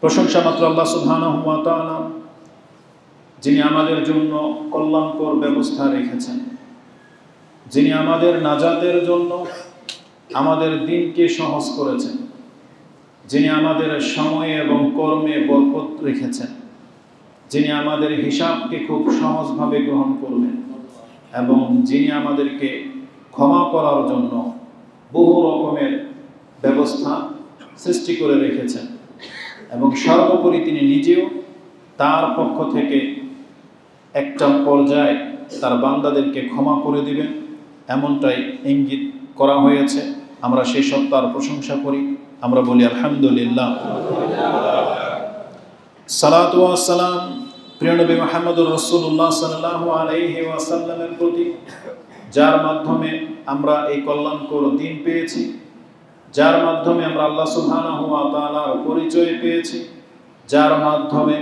প্রশংসা মাত্র আল্লাহ সুবহানাহু ওয়া তাআলা, যিনি আমাদের জন্য কল্যাণকর ব্যবস্থা রেখেছেন, যিনি আমাদের নাজাতের জন্য আমাদের দিনকে সহজ করেছেন, যিনি আমাদের সময়ে এবং কর্মে বরকত রেখেছেন, যিনি আমাদের হিসাবকে খুব সহজভাবে গ্রহণ করবেন এবং যিনি আমাদেরকে ক্ষমা করার জন্য বহু রকমের ব্যবস্থা সৃষ্টি করে রেখেছেন এবং সর্বোপরি তিনি নিজেও তার পক্ষ থেকে একটা পর্যায়ে তার বান্দাদেরকে ক্ষমা করে দিবেন, এমনটাই ইঙ্গিত করা হয়েছে। আমরা সেই সত্তার প্রশংসা করি, আমরা বলি আলহামদুলিল্লাহ। সালাতু ওয়াস সালাম প্রিয় নবী মুহাম্মদুর রাসূলুল্লাহ সাল্লাল্লাহু আলাইহি ওয়াসাল্লামের প্রতি, যার মাধ্যমে আমরা এই কল্যাণকর দিন পেয়েছি, যার মাধ্যমে আমরা আল্লাহ সুবহানাহু ওয়া তাআলার পরিচয় পেয়েছি, যার মাধ্যমে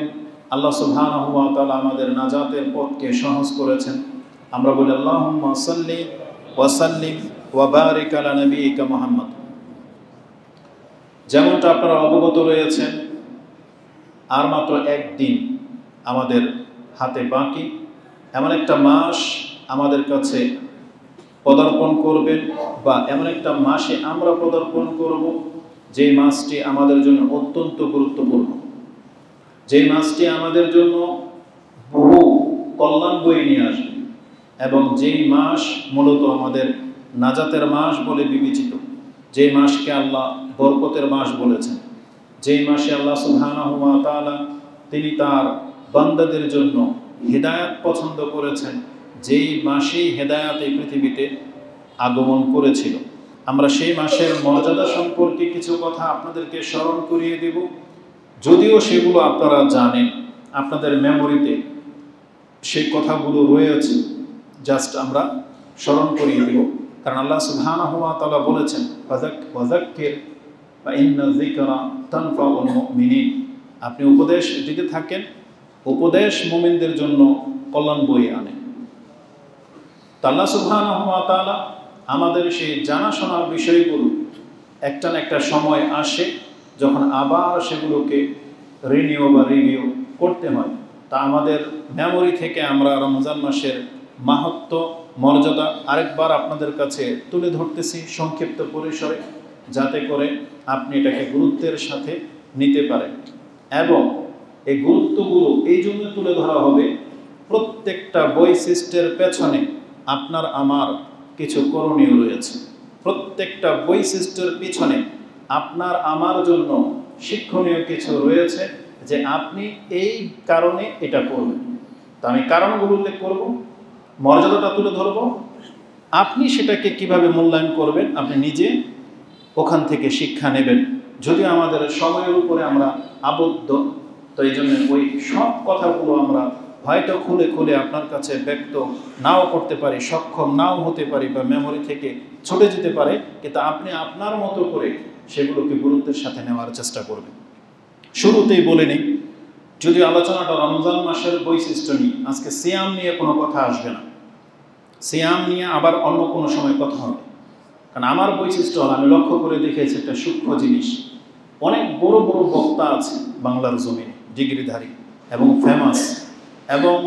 আল্লাহ সুবহানাহু ওয়া তাআলা আমাদের নাজাতের পথকে সহজ করেছেন। আমরা বলি আল্লাহুম্মা সাল্লি ওয়া সাল্লিম ওয়া বারিক আলা নবিয়িকা মুহাম্মদ। যেমনটা আপনারা অবগত রয়েছেন, আর মাত্র একদিন আমাদের হাতে বাকি। এমন একটা মাস আমাদের কাছে পদার্পণ করবেন, বা এমন একটা মাসে আমরা পদার্পণ করব যে মাসটি আমাদের জন্য অত্যন্ত গুরুত্বপূর্ণ, যে মাসটি আমাদের জন্য বহু কল্যাণ বয়ে নিয়ে আসবে এবং যেই মাস মূলত আমাদের নাজাতের মাস বলে বিবেচিত, যে মাসকে আল্লাহ বরকতের মাস বলেছেন, যেই মাসে আল্লাহ সুবহানাহু ওয়া তাআলা তিনি তার বান্দাদের জন্য হেদায়েত পছন্দ করেছেন, যেই মাসেই হেদায়েত এই পৃথিবীতে আগমন করেছিল। আমরা সেই মাসের মর্যাদা সম্পর্কে কিছু কথা আপনাদেরকে স্মরণ করিয়ে দেব, যদিও সেগুলো আপনারা জানেন, আপনাদের মেমোরিতে সেই কথাগুলো রয়েছে, জাস্ট আমরা স্মরণ করিয়ে দেব। কারণ আল্লাহ সুবহানাহু ওয়া তাআলা বলেছেন, ওয়াযাক্কির ফাইন্না যিকরা তানফাউল মুমিনিন। আপনি উপদেশ দিতে থাকেন, উপদেশ মুমিনদের জন্য কল্যাণ বয়ে আনে। আল্লাহ সুবহানাহু ওয়া তাআলা আমাদের সেই জানাশোনার বিষয়গুলো একটা না একটা সময় আসে যখন আবার সেগুলোকে রিভিউ করতে হয়। তা আমাদের মেমোরি থেকে আমরা রমজান মাসের মাহাত্ম্য মর্যাদা আরেকবার আপনাদের কাছে তুলে ধরতেছি সংক্ষিপ্ত পরিসরে, যাতে করে আপনি এটাকে গুরুত্বের সাথে নিতে পারেন। এবং এই গুরুত্বগুলো এই জন্য তুলে ধরা হবে, প্রত্যেকটা বৈশিষ্ট্যের পেছনে আপনার আমার কিছু করণীয় রয়েছে, প্রত্যেকটা বৈশিষ্ট্যের পিছনে আপনার আমার জন্য শিক্ষণীয় কিছু রয়েছে, যে আপনি এই কারণে এটা করবেন। তা আমি কারণগুলো উল্লেখ করব, মর্যাদাটা তুলে ধরব, আপনি সেটাকে কিভাবে মূল্যায়ন করবেন আপনি নিজে ওখান থেকে শিক্ষা নেবেন। যদি আমাদের সময়ের উপরে আমরা আবদ্ধ, তো এই জন্য ওই সব কথাগুলো আমরা হয়তো খুলে খুলে আপনার কাছে ব্যক্ত নাও করতে পারি, সক্ষম নাও হতে পারি, বা মেমোরি থেকে ছুটে যেতে পারে, কিন্তু আপনি আপনার মতো করে সেগুলোকে গুরুত্বের সাথে নেওয়ার চেষ্টা করবেন। শুরুতেই বলে নিই, যদি আলোচনাটা রমজান মাসের বৈশিষ্ট্য নিয়ে, আজকে সিয়াম নিয়ে কোনো কথা আসবে না, সিয়াম নিয়ে আবার অন্য কোনো সময় কথা হবে। কারণ আমার বৈশিষ্ট্য হল, আমি লক্ষ্য করে দেখেছি একটা সূক্ষ্ম জিনিস, অনেক বড় বড় বক্তা আছে বাংলার জমিনে, ডিগ্রিধারী এবং ফেমাস, এবং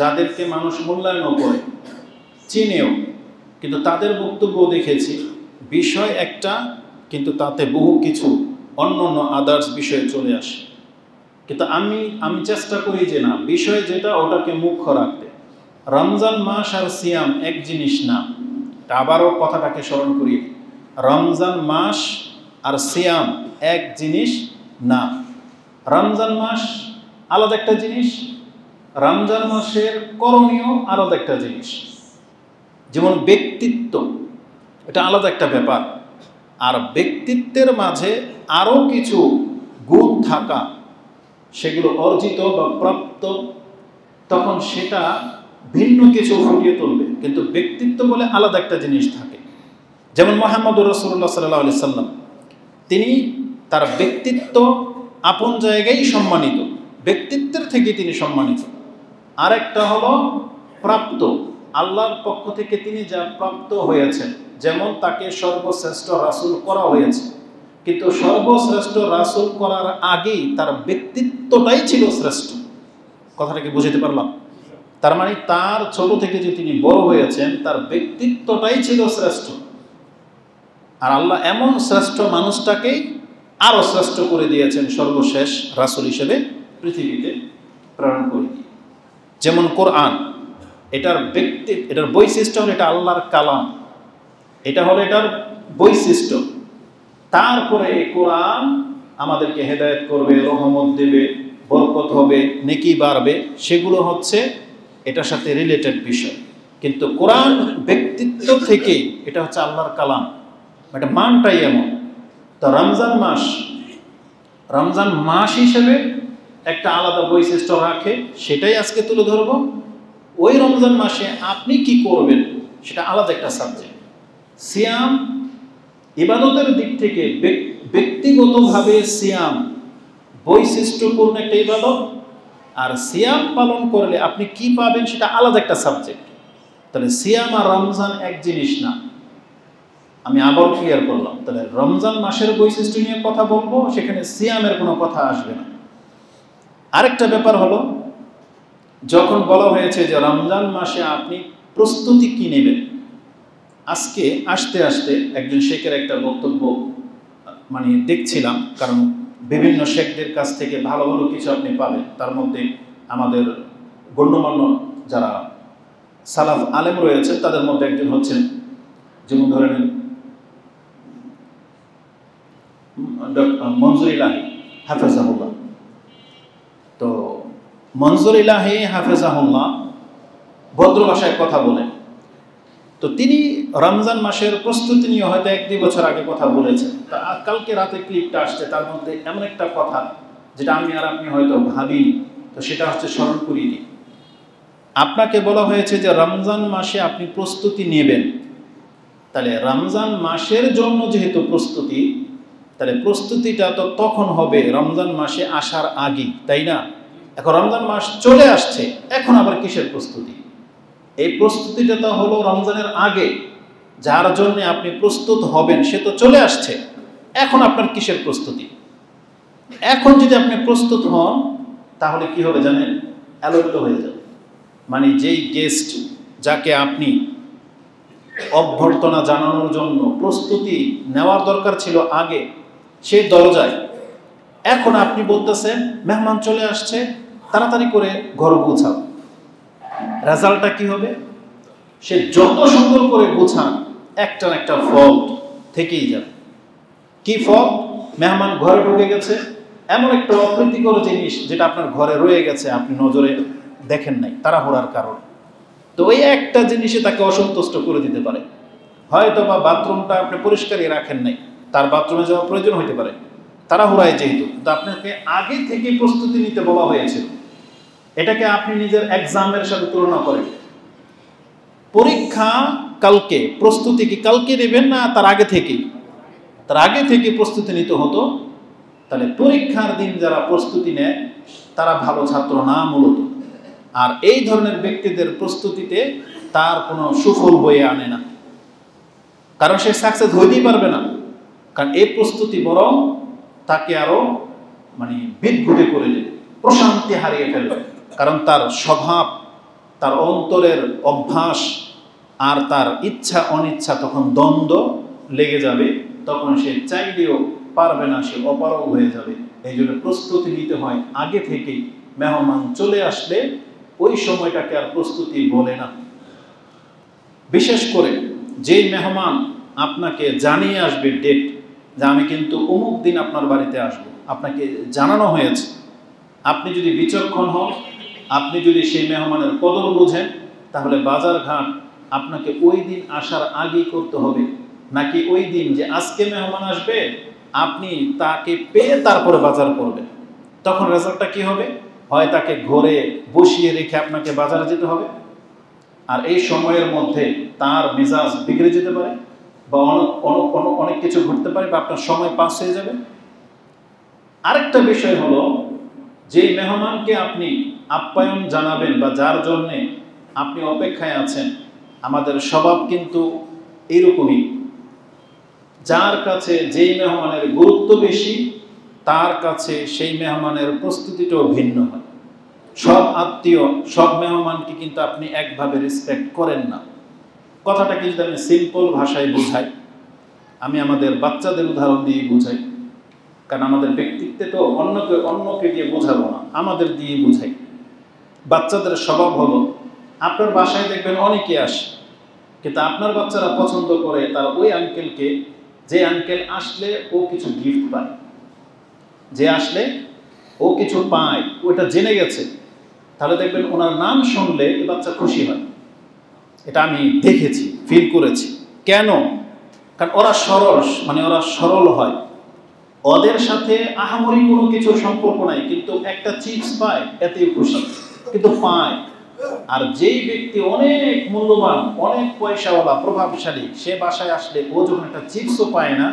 যাদেরকে মানুষ মূল্যায়নও করে, চিনেও, কিন্তু তাদের বক্তব্য দেখেছি বিষয় একটা, কিন্তু তাতে বহু কিছু অন্য অন্য আদার্স বিষয়ে চলে আসে। কিন্তু আমি চেষ্টা করি যে না, বিষয় যেটা ওটাকে মুখ্য রাখতে। রমজান মাস আর সিয়াম এক জিনিস না, আবারও কথাটাকে স্মরণ করি, রমজান মাস আর সিয়াম এক জিনিস না। রমজান মাস আলাদা একটা জিনিস, রমজান মাসের করণীয় আলাদা একটা জিনিস। যেমন ব্যক্তিত্ব, এটা আলাদা একটা ব্যাপার, আর ব্যক্তিত্বের মাঝে আরও কিছু গুণ থাকা, সেগুলো অর্জিত বা প্রাপ্ত, তখন সেটা ভিন্ন কিছু ফুটিয়ে তুলবে। কিন্তু ব্যক্তিত্ব বলে আলাদা একটা জিনিস থাকে। যেমন মুহাম্মদুর রাসূলুল্লাহ সাল্লাল্লাহু আলাইহি সাল্লাম, তিনি তার ব্যক্তিত্ব আপন জায়গায় সম্মানিত, ব্যক্তিত্বের থেকে তিনি সম্মানিত। আরেকটা হলো প্রাপ্ত, আল্লাহর পক্ষ থেকে তিনি যা প্রাপ্ত হয়েছেন, যেমন তাকে সর্বশ্রেষ্ঠ রাসূল করা হয়েছে, কিন্তু সর্বশ্রেষ্ঠ রাসূল করার আগেই তার ব্যক্তিত্বটাই ছিল শ্রেষ্ঠ। কথাটা কি বুঝতে পারলাম? তার মানে তার ছোট থেকে যে তিনি বড় হয়েছেন, তার ব্যক্তিত্বটাই ছিল শ্রেষ্ঠ। আর আল্লাহ এমন শ্রেষ্ঠ মানুষটাকেই আরো শ্রেষ্ঠ করে দিয়েছেন সর্বশেষ রাসূল হিসেবে পৃথিবীতে প্রেরণ করে দিয়ে। যেমন কোরআন, এটার বৈশিষ্ট্য হলো এটা আল্লাহর কালাম, এটা হলো এটার বৈশিষ্ট্য। তারপরে এই কোরআন আমাদেরকে হেদায়েত করবে, রহমত দেবে, বরকত হবে, নেকি বাড়বে, সেগুলো হচ্ছে এটার সাথে রিলেটেড বিষয়। কিন্তু কোরআন ব্যক্তিত্ব থেকে এটা হচ্ছে আল্লাহর কালাম, এটা মানটাই এমন। তো রমজান মাস হিসেবে একটা আলাদা বৈশিষ্ট্য রাখে, সেটাই আজকে তুলে ধরব। ওই রমজান মাসে আপনি কি করবেন সেটা আলাদা একটা সাবজেক্ট। সিয়াম ইবাদতের দিক থেকে ব্যক্তিগতভাবে সিয়াম বৈশিষ্ট্যপূর্ণ একটা ইবাদত, আর সিয়াম পালন করলে আপনি কি পাবেন সেটা আলাদা একটা সাবজেক্ট। তাহলে সিয়াম আর রমজান এক জিনিস না। আমি আবার ক্লিয়ার করলাম, তাহলে রমজান মাসের বৈশিষ্ট্য নিয়ে কথা বলবো, সেখানে সিয়ামের কোনো কথা আসবে না। আরেকটা ব্যাপার হলো, যখন বলা হয়েছে যে রমজান মাসে আপনি প্রস্তুতি কি নেবেন, আজকে আসতে আসতে একজন শেখের একটা বক্তব্য দেখছিলাম, কারণ বিভিন্ন শেখদের কাছ থেকে ভালো ভালো কিছু আপনি পাবেন। তার মধ্যে আমাদের গণ্যমান্য যারা সালাফ আলেম রয়েছে তাদের মধ্যে একজন হচ্ছেন, যেমন ধরে নেন মনজুর ইলাহি হাফেজাহুল্লাহ। তো মনজুর ইলাহি হাফেজাহুল্লাহ ভদ্র ভাষায় কথা বলেন। তো তিনি রমজান মাসের প্রস্তুতি নিয়ে হয়তো 1-2 বছর আগে কথা বলেছেন। তা কালকে রাতে ক্লিপটা আসছে, তার মধ্যে এমন একটা কথা যেটা আমি আর আপনি হয়তো ভাবিনি, তো সেটা হচ্ছে স্মরণ করিয়ে দিই। আপনাকে বলা হয়েছে যে রমজান মাসে আপনি প্রস্তুতি নেবেন, তাহলে রমজান মাসের জন্য যেহেতু প্রস্তুতি, তাহলে প্রস্তুতিটা তো তখন হবে রমজান মাসে আসার আগে, তাই না? এখন রমজান মাস চলে আসছে, এখন আবার কিসের প্রস্তুতি? এই প্রস্তুতিটা তো হলো রমজানের আগে, যার জন্য আপনি প্রস্তুত হবেন সে তো চলে আসছে, এখন আপনার কিসের প্রস্তুতি? এখন যদি আপনি প্রস্তুত হন তাহলে কি হবে জানেন? এলোমেলো হয়ে যাবে। যেই গেস্ট যাকে আপনি অভ্যর্থনা জানানোর জন্য প্রস্তুতি নেওয়ার দরকার ছিল আগে, সেই দরজায় এখন আপনি বলতেছেন মেহমান চলে আসছে, তাড়াতাড়ি করে ঘর গুছাও। রেজাল্টটা কি হবে? সে যত সুন্দর করে গুছান, একটা না একটা ফল্ট থেকেই যাবে। কি ফল্ট? মেহমান ঘরে ঢুকে গেছে, এমন একটা অপ্রীতিকর জিনিস যেটা আপনার ঘরে রয়ে গেছে, আপনি নজরে দেখেন নাই তাড়াহুড়ার কারণে। তো ওই একটা জিনিসে তাকে অসন্তুষ্ট করে দিতে পারে। হয়তো বা বাথরুমটা আপনি পরিষ্কারই রাখেন নাই, তার বাথরুমে যাওয়া প্রয়োজন হতে পারে তাড়াহুড়ায় যেহেতু। তো আপনাকে আগে থেকে প্রস্তুতি নিতে বলা হয়েছিল। এটাকে আপনি নিজের এক্সামের সাথে তুলনা করেন। পরীক্ষা কালকে, প্রস্তুতি কি কালকে নেবেন না তার আগে থেকেই? তার আগে থেকে প্রস্তুতি নিতে হতো। তাহলে পরীক্ষার দিন যারা প্রস্তুতি নেয় তারা ভালো ছাত্র না মূলত। আর এই ধরনের ব্যক্তিদের প্রস্তুতিতে তার কোনো সুফল বয়ে আনে না, কারণ সে সাকসেস হইতেই পারবে না। কারণ এই প্রস্তুতি বরং তাকে আরো বিদঘুটে করে দেবে, প্রশান্তি হারিয়ে ফেলবে। কারণ তার স্বভাব, তার অন্তরের অভ্যাস আর তার ইচ্ছা অনিচ্ছা তখন দ্বন্দ্ব লেগে যাবে, তখন সে চাইলেও পারবে না, সে অপারগ হয়ে যাবে। এই জন্য প্রস্তুতি নিতে হয় আগে থেকেই। মেহমান চলে আসলে ওই সময়টাকে আর প্রস্তুতি বলে না। বিশেষ করে যেই মেহমান আপনাকে জানিয়ে আসবে ডেট, যে আমি কিন্তু অমুক দিন আপনার বাড়িতে আসবো, আপনাকে জানানো হয়েছে। আপনি যদি বিচক্ষণ হন, আপনি যদি সেই মেহমানের কদর বোঝেন, তাহলে বাজার ঘাট আপনাকে ওই দিন আসার আগেই করতে হবে। নাকি ওই দিন যে আজকে মেহমান আসবে আপনি তাকে পেয়ে তারপরে বাজার করবেন, তখন রেজাল্টটা কি হবে? হয় তাকে ঘরে বসিয়ে রেখে আপনাকে বাজারে যেতে হবে, আর এই সময়ের মধ্যে তার মেজাজ বিগড়ে যেতে পারে, বা অনেক কিছু ঘটতে পারে, বা আপনার সময় পাস হয়ে যাবে। আরেকটা বিষয় হলো, যেই মেহমানকে আপনি আপ্যায়ন জানাবেন বা যার জন্যে আপনি অপেক্ষায় আছেন, আমাদের স্বভাব কিন্তু এইরকমই যার কাছে যেই মেহমানের গুরুত্ব বেশি তার কাছে সেই মেহমানের প্রস্তুতিটাও ভিন্ন হয়। সব আত্মীয়, সব মেহমানকে কিন্তু আপনি একভাবে রেসপেক্ট করেন না। কথাটাকে যদি আমি সিম্পল ভাষায় বুঝাই, আমি আমাদের বাচ্চাদের উদাহরণ দিয়ে বুঝাই, কারণ আমাদের ব্যক্তিত্বে তো অন্যকে দিয়ে বোঝাবো না, আমাদের দিয়ে বুঝাই। বাচ্চাদের স্বভাব হলো, আপনার বাসায় দেখবেন অনেকে আসে, কিন্তু আপনার বাচ্চারা পছন্দ করে তার ওই আঙ্কেলকে, যে আঙ্কেল আসলে ও কিছু গিফট পায়, যে আসলে ও কিছু পায়, ওটা জেনে গেছে, তাহলে দেখবেন ওনার নাম শুনলে এই বাচ্চা খুশি হয়। এটা আমি দেখেছি, ফিল করেছি। কেন? কারণ ওরা সরল হয়, ওদের সাথে আহামরি কোনো কিছুর সম্পর্ক নাই, কিন্তু একটা চিপস পায় এতেই খুশি, কিন্তু পায়। আর যেই ব্যক্তি অনেক মূল্যবান, অনেক পয়সাওয়ালা, প্রভাবশালী, সে বাসায় আসলে ও যখন একটা চিপসও পায় না,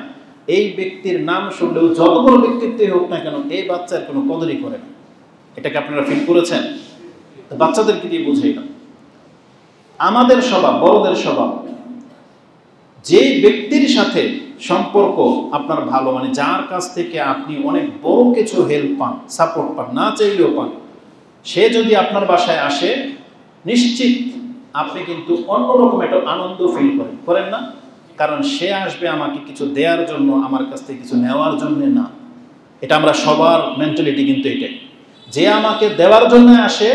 এই ব্যক্তির নাম শুনলেও যত বড় ব্যক্তিত্বই হোক না কেন, এই বাচ্চার কোনো কদরই করে না। এটাকে আপনারা ফিল করেছেন? বাচ্চাদেরকে দিয়ে বুঝাই না। আমাদের স্বভাব, বড়দের স্বভাব, যে ব্যক্তির সাথে সম্পর্ক আপনার ভালো, মানে যার কাছ থেকে আপনি অনেক বড় কিছু হেল্প পান, সাপোর্ট পান, না চাইলেও পান, সে যদি আপনার বাসায় আসে, নিশ্চিত আপনি কিন্তু অন্যরকম একটা আনন্দ ফিল করেন না? কারণ সে আসবে আমাকে কিছু দেওয়ার জন্য, আমার কাছ থেকে কিছু নেওয়ার জন্য না। এটা আমরা সবার মেন্টালিটি কিন্তু এটাই। যে আমাকে দেওয়ার জন্য আসে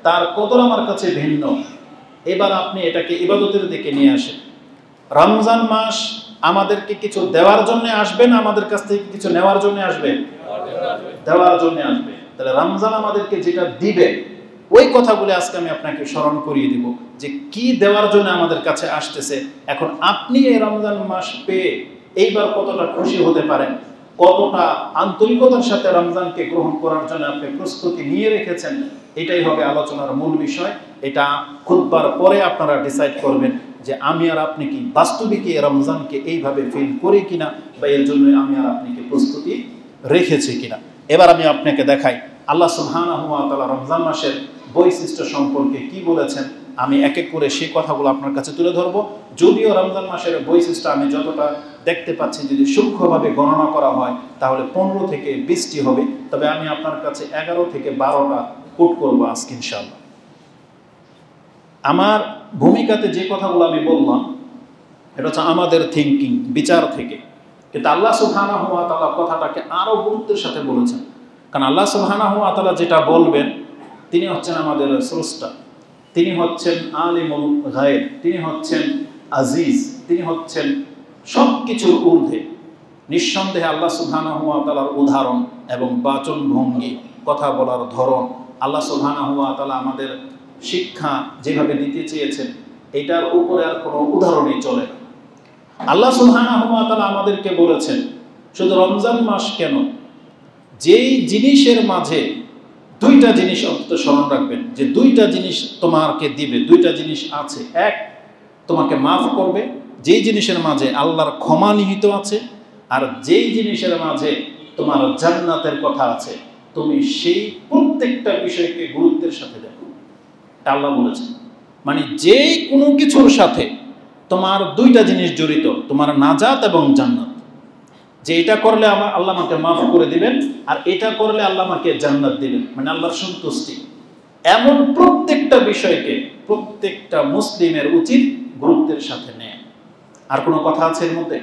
তার কদর আমার কাছে ভিন্ন। এবার আপনি এটাকে ইবাদতের দিকে নিয়ে আসেন। রমজান মাস আমাদেরকে কিছু দেওয়ার জন্য আসবে না আমাদের কাছ থেকে কিছু নেওয়ার জন্য আসবে? দেওয়ার জন্য আসবে। তাহলে রমজান আমাদেরকে যেটা দিবে, ওই কথাগুলো আজকে আমি আপনাকে স্মরণ করিয়ে দিব, যে কি দেওয়ার জন্য আমাদের কাছে আসতেছে। এখন আপনি এই রমজান মাস পেয়ে এইবার কতটা খুশি হতে পারেন, কতটা আন্তরিকতার সাথে রমজানকে গ্রহণ করার জন্য আপনি প্রস্তুতি নিয়ে রেখেছেন, এটাই হবে আলোচনার মূল বিষয়। এটা খুতবার পরে আপনারা ডিসাইড করবেন যে আমি আর আপনি কি বাস্তবিক এই রমজানকে এইভাবে ফিল করি কিনা, বা এর জন্য আমি আর আপনি কি প্রস্তুতি রেখেছি কিনা। এবার আমি আপনাকে দেখাই আল্লাহ সুবহানাহু ওয়া তাআলা রমজান মাসের বৈশিষ্ট্য সম্পর্কে কি বলেছেন। আমি এক এক করে সেই কথাগুলো আপনার কাছে তুলে ধরবো। যদিও রমজান মাসের বৈশিষ্ট্য আমি যতটা দেখতে পাচ্ছি, যদি সূক্ষ্মভাবে গণনা করা হয় তাহলে 15 থেকে 20টি হবে, তবে আমি আপনার কাছে 11 থেকে 12টা কোট করবো আজকে ইনশাআল্লাহ। আমার ভূমিকাতে যে কথাগুলো আমি বললাম, এটা হচ্ছে আমাদের থিঙ্কিং, বিচার থেকে, কিন্তু আল্লাহ সুবহানাহু ওয়া তাআলা কথাটাকে আরো গুরুত্বের সাথে বলেছেন। কারণ আল্লাহ সুবহানাহু ওয়া তাআলা যেটা বলবেন, তিনি হচ্ছেন আমাদের স্রষ্টা, তিনি হচ্ছেন আলিমুল গায়ব, তিনি হচ্ছেন আজিজ, তিনি হচ্ছেন সব কিছুর ঊর্ধ্বে। নিঃসন্দেহে আল্লাহ সুবহানাহু ওয়া তাআলার উদাহরণ এবং বাচন ভঙ্গি, কথা বলার ধরন, আল্লাহ সুবহানাহু ওয়া তাআলা আমাদের শিক্ষা যেভাবে দিতে চেয়েছেন, এটার উপরে আর কোনো উদাহরণই চলে না। আল্লাহ সুবহানাহু ওয়া তাআলা আমাদেরকে বলেছেন, শুধু রমজান মাস কেন, যেই জিনিসের মাঝে দুইটা জিনিস অন্তত স্মরণ রাখবেন, যে দুইটা জিনিস তোমাকে দিবে, দুইটা জিনিস আছে। এক, তোমাকে মাফ করবে, যেই জিনিসের মাঝে আল্লাহর ক্ষমা নিহিত আছে, আর যেই জিনিসের মাঝে তোমার জান্নাতের কথা আছে, তুমি সেই প্রত্যেকটা বিষয়কে গুরুত্বের সাথে দেখো। আল্লাহ বলেছেন, মানে যেই কোনো কিছুর সাথে তোমার দুইটা জিনিস জড়িত, তোমার নাজাত এবং জান্নাত। যে এটা করলে আল্লাহ আমাকে মাফ করে দিবেন, আর এটা করলে আল্লাহ আমাকে জান্নাত দিবেন, মানে আল্লাহর সন্তুষ্টি। এমন প্রত্যেকটা বিষয়কে প্রত্যেকটা মুসলিমের উচিত গুরুত্বের সাথে নেয়। আর কোনো কথা আছে এর মধ্যে?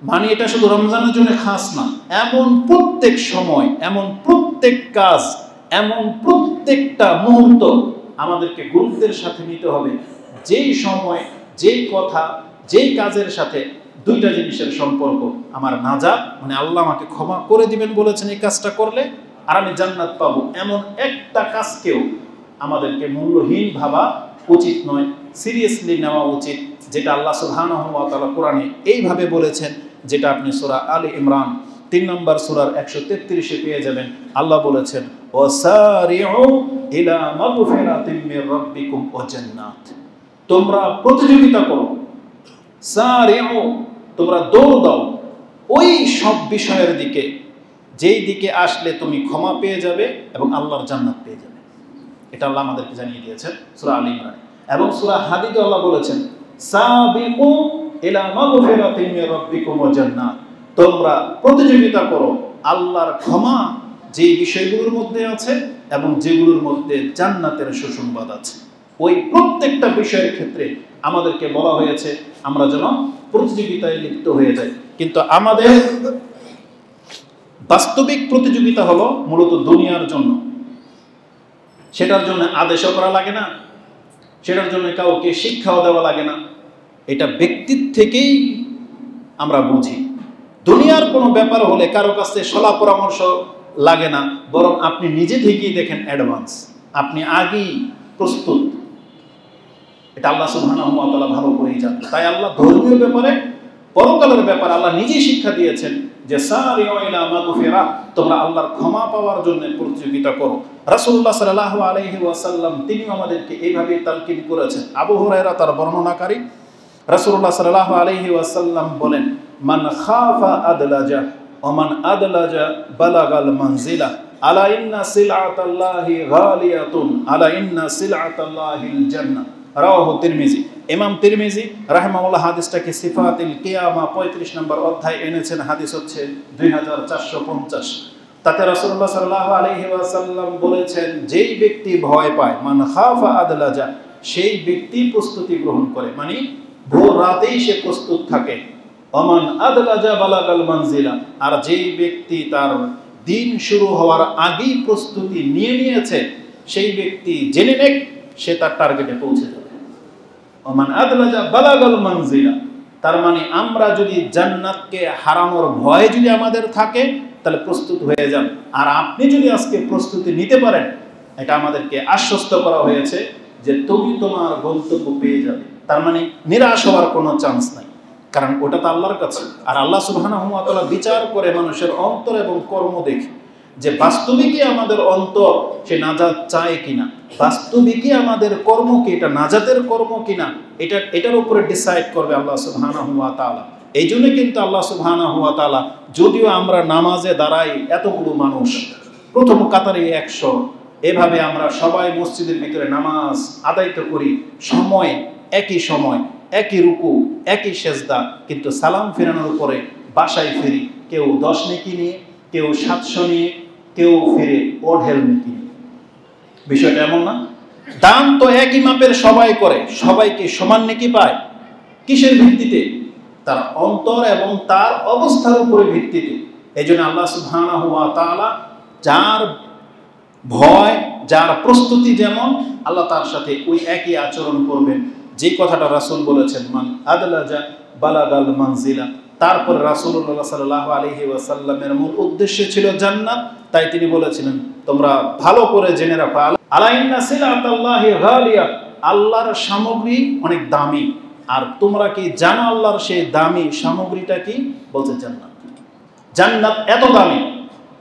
মানে এটা শুধু রমজানের জন্য খাস না, এমন প্রত্যেক সময়, এমন প্রত্যেক কাজ, এমন প্রত্যেকটা মুহূর্ত আমাদেরকে গুরুত্বের সাথে নিতে হবে, যেই সময়, যেই কথা, যেই কাজের সাথে দুইটা জিনিসের সম্পর্ক, আমার নাজাত, মানে আল্লাহ আমাকে ক্ষমা করে দিবেন বলেছেন এই কাজটা করলে, আর আমি জান্নাত পাবো, এমন একটা কাজকেও আমাদেরকে মূল্যহীন ভাবা উচিত নয়, সিরিয়াসলি নেওয়া উচিত। যেটা আল্লাহ সুবহানাহু ওয়া তাআলা কোরআনে এইভাবে বলেছেন, যেটা আপনি সূরা আলে ইমরান 3 নম্বর সূরার 133-এ পেয়ে যাবেন। আল্লাহ বলেছেন, ওয়াসারিউ ইলা মাগফিরাতিম মির রাব্বিকুম ওয়া জান্নাত। তোমরা প্রতিযোগিতা করো, সারিউ, তোমরা দৌড় দাও ওই সব বিষয়ের দিকে, যেই দিকে আসলে তুমি ক্ষমা পেয়ে যাবে এবং আল্লাহর জান্নাত পেয়ে যাবে। এটা আল্লাহ আমাদেরকে জানিয়ে দিয়েছেন সূরা আলে ইমরান। এবং সূরা হাদীদে আল্লাহ বলেছেন, সাবিকু ইলা মাগফিরাতিন মির রাব্বিকুম ওয়া জান্নাত, তোমরা প্রতিযোগিতা করো আল্লাহর ক্ষমা যে বিষয়গুলোর মধ্যে আছে এবং যেগুলোর মধ্যে জান্নাতের সুসংবাদ আছে। ওই প্রত্যেকটা বিষয়ের ক্ষেত্রে আমাদেরকে বলা হয়েছে আমরা যেন প্রতিযোগিতায় লিপ্ত হয়ে যাই। কিন্তু আমাদের বাস্তবিক প্রতিযোগিতা হলো মূলত দুনিয়ার জন্য। সেটার জন্য আদেশও করা লাগে না, সেটার জন্য কাউকে শিক্ষাও দেওয়া লাগে না, এটা ব্যক্তির থেকেই আমরা বুঝি। দুনিয়ার কোনো ব্যাপার হলে কারো কাছে সলা পরামর্শ লাগে না, বরং আপনি নিজে থেকেই দেখেন অ্যাডভান্স, আপনি আগেই প্রস্তুত। এটা আল্লাহ সুবহানাহু ওয়া তাআলা ভালো করেই জানেন। তাই আল্লাহ ধর্মীয় ব্যাপারে, পরকালের ব্যাপারে আল্লাহ নিজেই শিক্ষা দিয়েছেন যে সারিউ ইলা মাগফিরাহ, তোমরা আল্লাহর ক্ষমা পাওয়ার জন্য প্রতিযোগিতা করো। রাসূলুল্লাহ সাল্লাল্লাহু আলাইহি ওয়াসাল্লাম তিনি আমাদেরকে এইভাবে তালকিন করেছেন। আবু হুরায়রা তার বর্ণনাকারী, রাসূলুল্লাহ সাল্লাল্লাহু আলাইহি ওয়াসাল্লাম বলেন, মান খাফা আদলাজা ওয়া মান আদলাজা বালাগাল মানজিলা আলা ইন্না সিলআতাল্লাহি গালিয়াতুন আলা ইন্না সিলআতাল্লাহিল জান্নাহ। রাওয়াহু তিরমিজি। ইমাম তিরমিজি রাহিমাহুল্লাহ হাদিসটাকে সিফাতুল কিয়ামা 35 নম্বর অধ্যায় এনেছেন। হাদিস হচ্ছে 2450। তাতে রাসূলুল্লাহ সাল্লাল্লাহু আলাইহি ওয়াসাল্লাম বলেছেন, যেই ব্যক্তি ভয় পায়, মান খাফা আদলাজা, সেই ব্যক্তি প্রস্তুতি গ্রহণ করে, মানে ভোর রাতেই সে প্রস্তুত থাকে। ওমান আদলাজা বালাগাল মানজিলা, আর যেই ব্যক্তি তার দিন শুরু হওয়ার আগেই প্রস্তুতি নিয়ে নিয়েছে, সেই ব্যক্তি জেনে নেক সে তার টার্গেটে পৌঁছে যাবে। ওমান আদলাজা বালাগাল মানজিলা, তার মানে আমরা যদি জান্নাতকে হারানোর ভয় যদি আমাদের থাকে তাহলে প্রস্তুত হয়ে যান। আর আপনি যদি আজকে প্রস্তুতি নিতে পারেন, এটা আমাদেরকে আশ্বস্ত করা হয়েছে যে তুমি তোমার গন্তব্য পেয়ে যাবে। তার মানে নিরাশ হওয়ার কোনো চান্স নাই, কারণ ওটা তো আল্লাহর কাছে। আর আল্লাহ সুবহানাহু ওয়া তাআলা বিচার করে মানুষের অন্তর এবং কর্ম দেখে যে বাস্তবিকই আমাদের অন্তর সে নাজাত চায় কিনা, বাস্তবিকই আমাদের কর্ম কি এটা নাজাতের কর্ম কিনা, এটার উপরে ডিসাইড করবে আল্লাহ সুবহানাহু ওয়া তাআলা। এই জন্য কিন্তু আল্লাহ সুবহানাহু ওয়া তাআলা, যদিও আমরা নামাজে দাঁড়াই এতগুলো মানুষ, প্রথম কাতারে 100, এভাবে আমরা সবাই মসজিদের ভিতরে নামাজ আদায় করি, একই সময় একই রুকু একই সেজদা, কিন্তু সালাম ফেরানোর পরে বাসায় ফিরি কেউ 10 নেকি নিয়ে, কেউ 700 নিয়ে, কেউ ফিরে ওঢেল নেকি নিয়ে। বিষয়টা এমন না। দান তো একই মাপের সবাই করে, সবাইকে সমান নেকি পায়। কিসের ভিত্তিতে? তার অন্তর এবং তার অবস্থার উপরে ভিত্তিতে। এই জন্য আল্লাহ সুবহানাহু ওয়া তাআলা যার ভয়, যার প্রস্তুতি যেমন, আল্লাহ তার সাথে ওই একই আচরণ করবেন। যে কথাটা রাসূল বলেছেন, মান আদলাজা বালাগাল মানজিলা। তারপর রাসূলুল্লাহ সাল্লাল্লাহু আলাইহি ওয়াসাল্লামের মূল উদ্দেশ্য ছিল জান্নাত, তাই তিনি বলেছিলেন তোমরা ভালো করে জেনে রাখো, আলা ইন্না সিলআতাল্লাহি গালিয়া, আল্লাহর সামগ্রী অনেক দামি। আর তোমরা কি জানো আল্লাহর সেই দামি সামগ্রীটা কি? বলছে জান্নাত। জান্নাত এত দামি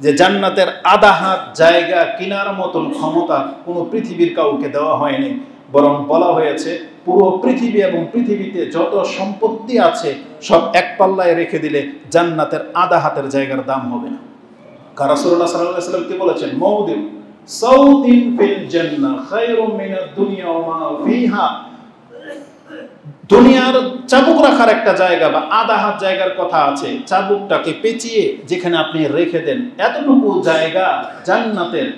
যে জান্নাতের আধা হাত জায়গা কেনার মতন ক্ষমতা কোনো পৃথিবীর কাউকে দেওয়া হয়নি, বরং বলা হয়েছে পুরো পৃথিবী এবং পৃথিবীতে যত সম্পত্তি আছে সব এক পাল্লায় রেখে দিলে জান্নাতের আধা হাতের জায়গার দাম হবে না। কারণ রাসূলুল্লাহ সাল্লাল্লাহু আলাইহি ওয়াসাল্লাম কি বলেছেন, মাউদিন সাউতিন ফিল জান্নাহ খায়রুম মিনাদ দুনিয়া ওয়া মা ফিহা। দুনিয়ার চাবুক রাখার একটা জায়গা বা আধা হাত জায়গার কথা আছে, চাবুকটাকে পেঁচিয়ে যেখানে আপনি রেখে দেন, এতটুকু জায়গা জান্নাতের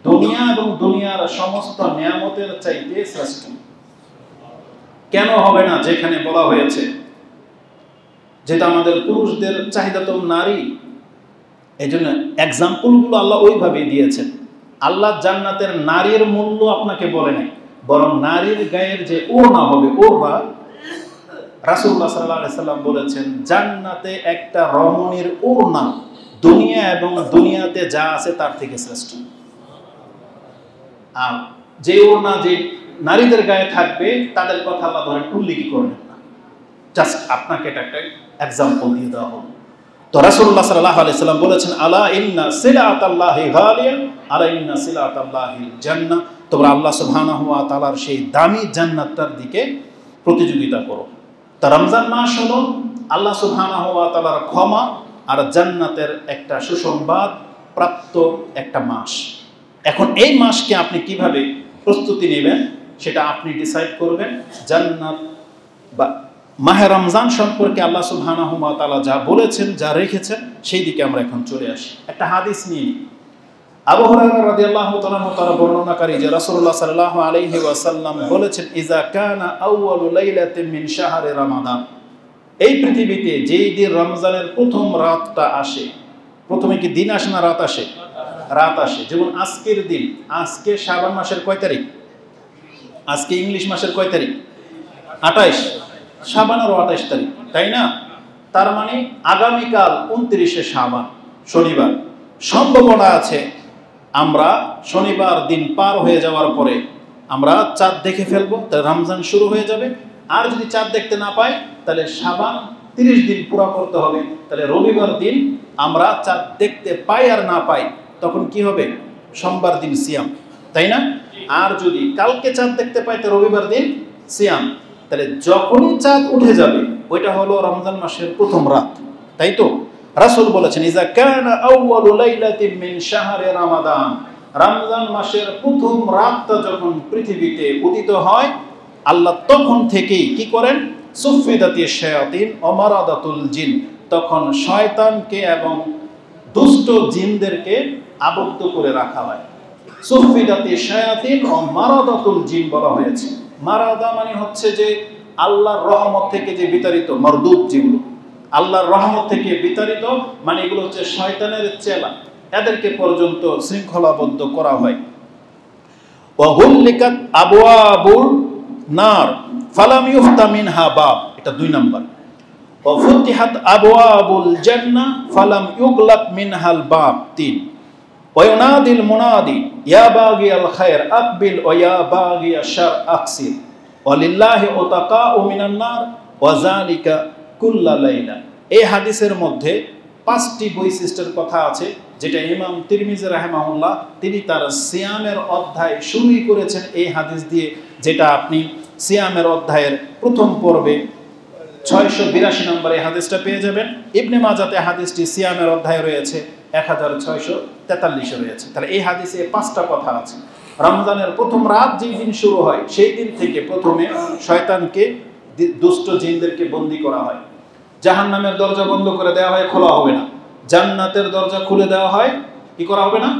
দুনিয়া এবং দুনিয়ার সমস্ত নিয়ামতের চাইতে শ্রেষ্ঠ। কেন হবে না? যেখানে বলা হয়েছে যেটা আমাদের পুরুষদের চাহিদা তো নারী, এই জন্য এক্সাম্পলগুলো আল্লাহ ওইভাবেই দিয়েছেন। আল্লাহ জান্নাতের নারীর মূল্য আপনাকে বলে নাই, বরং নারীর গায়ের যে ওড়না হবে, ওড়না, রাসূলুল্লাহ সাল্লাল্লাহু আলাইহি সাল্লাম বলেছেন জান্নাতে একটা রমণীর ওড়না দুনিয়া এবং দুনিয়াতে যা আছে তার থেকে শ্রেষ্ঠ। আর যে ওড়না যে নারীদের গায়ে থাকবে তাদের কথা আল্লাহ ধরেন উল্লেখ করবেন না, জাস্ট আপনাকে এটা একটা এক্সাম্পল দিয়ে দেওয়া হবে। তো রাসূলুল্লাহ সাল্লাল্লাহু আলাইহি সাল্লাম বলেছেন আলা ইন্না সিলআতাল্লাহি গালিয়া আলা ইন্না সিলআতাল্লাহিল জান্নাহ, তোমরা আল্লাহ সুবহানাহু ওয়া তাআলার সেই দামি জান্নাতটার দিকে প্রতিযোগিতা করো। তা রমজান মাস হলো আল্লাহ সুবহানাহু ওয়া তাআলার ক্ষমা আর জান্নাতের একটা সুসংবাদ প্রাপ্ত একটা মাস। এখন এই মাসকে আপনি কিভাবে প্রস্তুতি নেবেন সেটা আপনি ডিসাইড করবেন। জান্নাত বা মাহে রমজান সম্পর্কে আল্লাহ সুবহানাহু ওয়া তাআলা যা বলেছেন, যা রেখেছেন, সেই দিকে আমরা এখন চলে আসি। একটা হাদিস নিয়ে আবু হুরায়রা রাদিয়াল্লাহু তাআলা তারা বর্ণনাকারী যে রাসূলুল্লাহ সাল্লাল্লাহু আলাইহি ওয়াসাল্লাম বলেছেন, ইজা কানা আউয়ালু লাইলাতিন মিন শাহরি রমাদান, এই পৃথিবীতে যেই দিন রমজানের প্রথম রাতটা আসে, প্রথমে কি দিন আসে না রাত আসে? রাত আসে। যেমন আজকের দিন, আজকে শাবান মাসের কয় তারিখ? আজকে ইংলিশ মাসের কয় তারিখ? 28। শাবানেরও 28 তারিখ, তাই না? তার মানে আগামীকাল 29শে শাবান, শনিবার। সম্ভাবনা আছে আমরা শনিবার দিন পার হয়ে যাওয়ার পরে আমরা চাঁদ দেখে ফেলবো, তাহলে রমজান শুরু হয়ে যাবে। আর যদি চাঁদ দেখতে না পাই, তাহলে শাবান 30 দিন পুরো করতে হবে। তাহলে রবিবার দিন আমরা চাঁদ দেখতে পাই আর না পাই, তখন কি হবে? সোমবার দিন সিয়াম, তাই না? আর যদি কালকে চাঁদ দেখতে পাই, তো রবিবার দিন সিয়াম। তাহলে যখনই চাঁদ উঠে যাবে, ওইটা হলো রমজান মাসের প্রথম রাত, তাই তো? রাসূল বলেছেন, ইজা কানা আউয়ালু লাইলাতিন মিন শাহরি রমাদান, রমজান মাসের প্রথম রাতটা যখন পৃথিবীতে উদিত হয়, আল্লাহ তখন থেকেই কি করেন? সুফিদাতিশ শায়াতিন ওয়া মারাদাতুল জিন, তখন শয়তানকে এবং দুষ্ট জিনদেরকে আবদ্ধ করে রাখা হয়। সুফিদাতিশ শায়াতিন ওয়া মারাদাতুল জিন বলা হয়েছে। মারাদা মানে হচ্ছে যে আল্লাহর রহমত থেকে যে বিতাড়িত, মারদুদ যেগুলো আল্লাহর রহমত থেকে বিতাড়িত, মানে এগুলো হচ্ছে শয়তানের চেলা, এদেরকে পর্যন্ত শৃঙ্খলাবদ্ধ করা হয়। ওয়া হুল্লিকাত আবওয়াবুল নার ফালাম ইউফতা মিনহা বাব, এটা 2 নাম্বার। ওয়া ফুতিহাত আবওয়াবুল জান্নাহ ফালাম ইউগলাক মিনহাল বাব, 3। ওয়া ইউনাদিল মুনাদি ইয়া বাগিয়াল খায়র আকবিল ওয়া ইয়া বাগিয়াশ শার আকসির ওয়া লিল্লাহি উতাকাউ মিনান নার ওয়া যালিকা কুল্লা লাইলা। এই হাদিসের মধ্যে 5টি বৈশিষ্ট্যের কথা আছে, যেটা ইমাম তিরমিজি রাহিমাহুল্লাহ তিনি তার সিয়ামের অধ্যায় শুরুই করেছেন এই হাদিস দিয়ে, যেটা আপনি সিয়ামের অধ্যায়ের প্রথম পর্বে 682 নম্বরে এই হাদিসটা পেয়ে যাবেন। ইবনে মাজাতে হাদিসটি সিয়ামের অধ্যায়ে রয়েছে 1643 রয়েছে। তাহলে এই হাদিসে 5টা কথা আছে। রমজানের প্রথম রাত যেই দিন শুরু হয়, সেই দিন থেকে প্রথমে শয়তানকে, দুষ্ট জিনদেরকে বন্দী করা হয়। জাহান্নামের দরজা বন্ধ করে দেওয়া হয়, খোলা হবে না। জান্নাতের দরজা খুলে দেওয়া হয়, কি করা হবে না?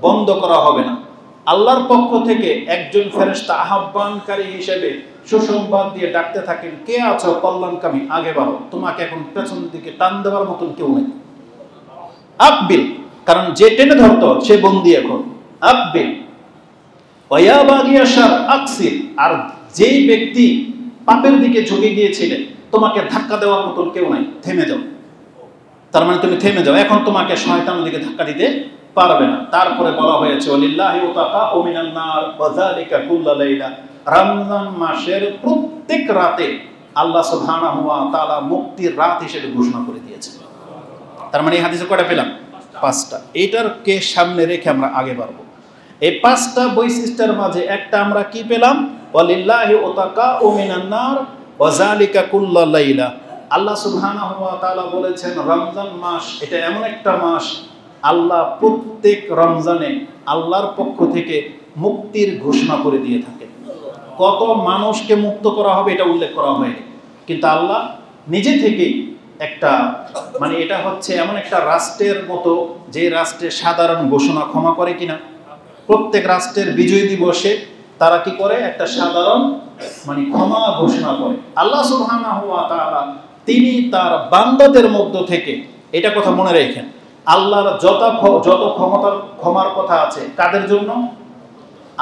বন্ধ করা হবে না। আল্লাহর পক্ষ থেকে একজন ফেরেশতা আহ্বানকারী হিসেবে সুসংবাদ দিয়ে ডাকতে থাকেন, কে আছো কল্যাণকামী, আগে বাড়ো, তোমাকে এখন পেছন দিকে টান দেওয়ার মতন কেউ নেই। আকবিল, কারণ যে টেনে ধরতো সে বন্দী এখন। আকবিল ওয়া ইয়া বাগিয়া শার আকসির, আর যেই ব্যক্তি পাপের দিকে ঝুঁকে গিয়েছিলেন, তোমাকে ধাক্কা দেওয়ার মতন কেউ নাই, থেমে যাও। তার মানে তুমি থেমে যাও, এখন তোমাকে শয়তানের দিকে ধাক্কা দিতে পারবে না। তারপরে বলা হয়েছে ওয়ালিল্লাহি উতাকাউ মিনান নার ওয়া যালিকা কুল্লা লাইলা, রমজান মাসের প্রত্যেক রাতে আল্লাহ সুবহানাহু ওয়া তাআলা মুক্তির রাত হিসেবে ঘোষণা করে দিয়েছেন। তার মানে এই হাদিসে কয়টা পেলাম? 5টা। এইটার কে সামনে রেখে আমরা আগে বাড়বো। এই 5টা বৈশিষ্ট্যের মাঝে একটা আমরা কি পেলাম? ওয়ালিল্লাহি উতাকাউ মিনান নার ওয়া যালিকা কুল্লা লাইলা। আল্লাহ সুবহানাহু ওয়া তাআলা বলেছেন, রমজান মাস এটা এমন একটা মাস, আল্লাহ প্রত্যেক রমজানে আল্লাহর পক্ষ থেকে মুক্তির ঘোষণা করে দিয়ে থাকেন। কত মানুষকে মুক্ত করা হবে এটা উল্লেখ করা হয়নি, কিন্তু আল্লাহ নিজে থেকেই একটা, মানে এটা হচ্ছে এমন একটা রাষ্ট্রের মতো, যে রাষ্ট্রে সাধারণ ঘোষণা ক্ষমা করে কিনা। প্রত্যেক রাষ্ট্রের বিজয় দিবসে তারা কি করে? একটা সাধারণ মানে ক্ষমা ঘোষণা করে। আল্লাহ সুবহানাহু ওয়া তাআলা তিনি তার বান্দাদের মধ্য থেকে, এটা কথা মনে রাখেন, আল্লাহর যত ক্ষমার কথা আছে কাদের জন্য?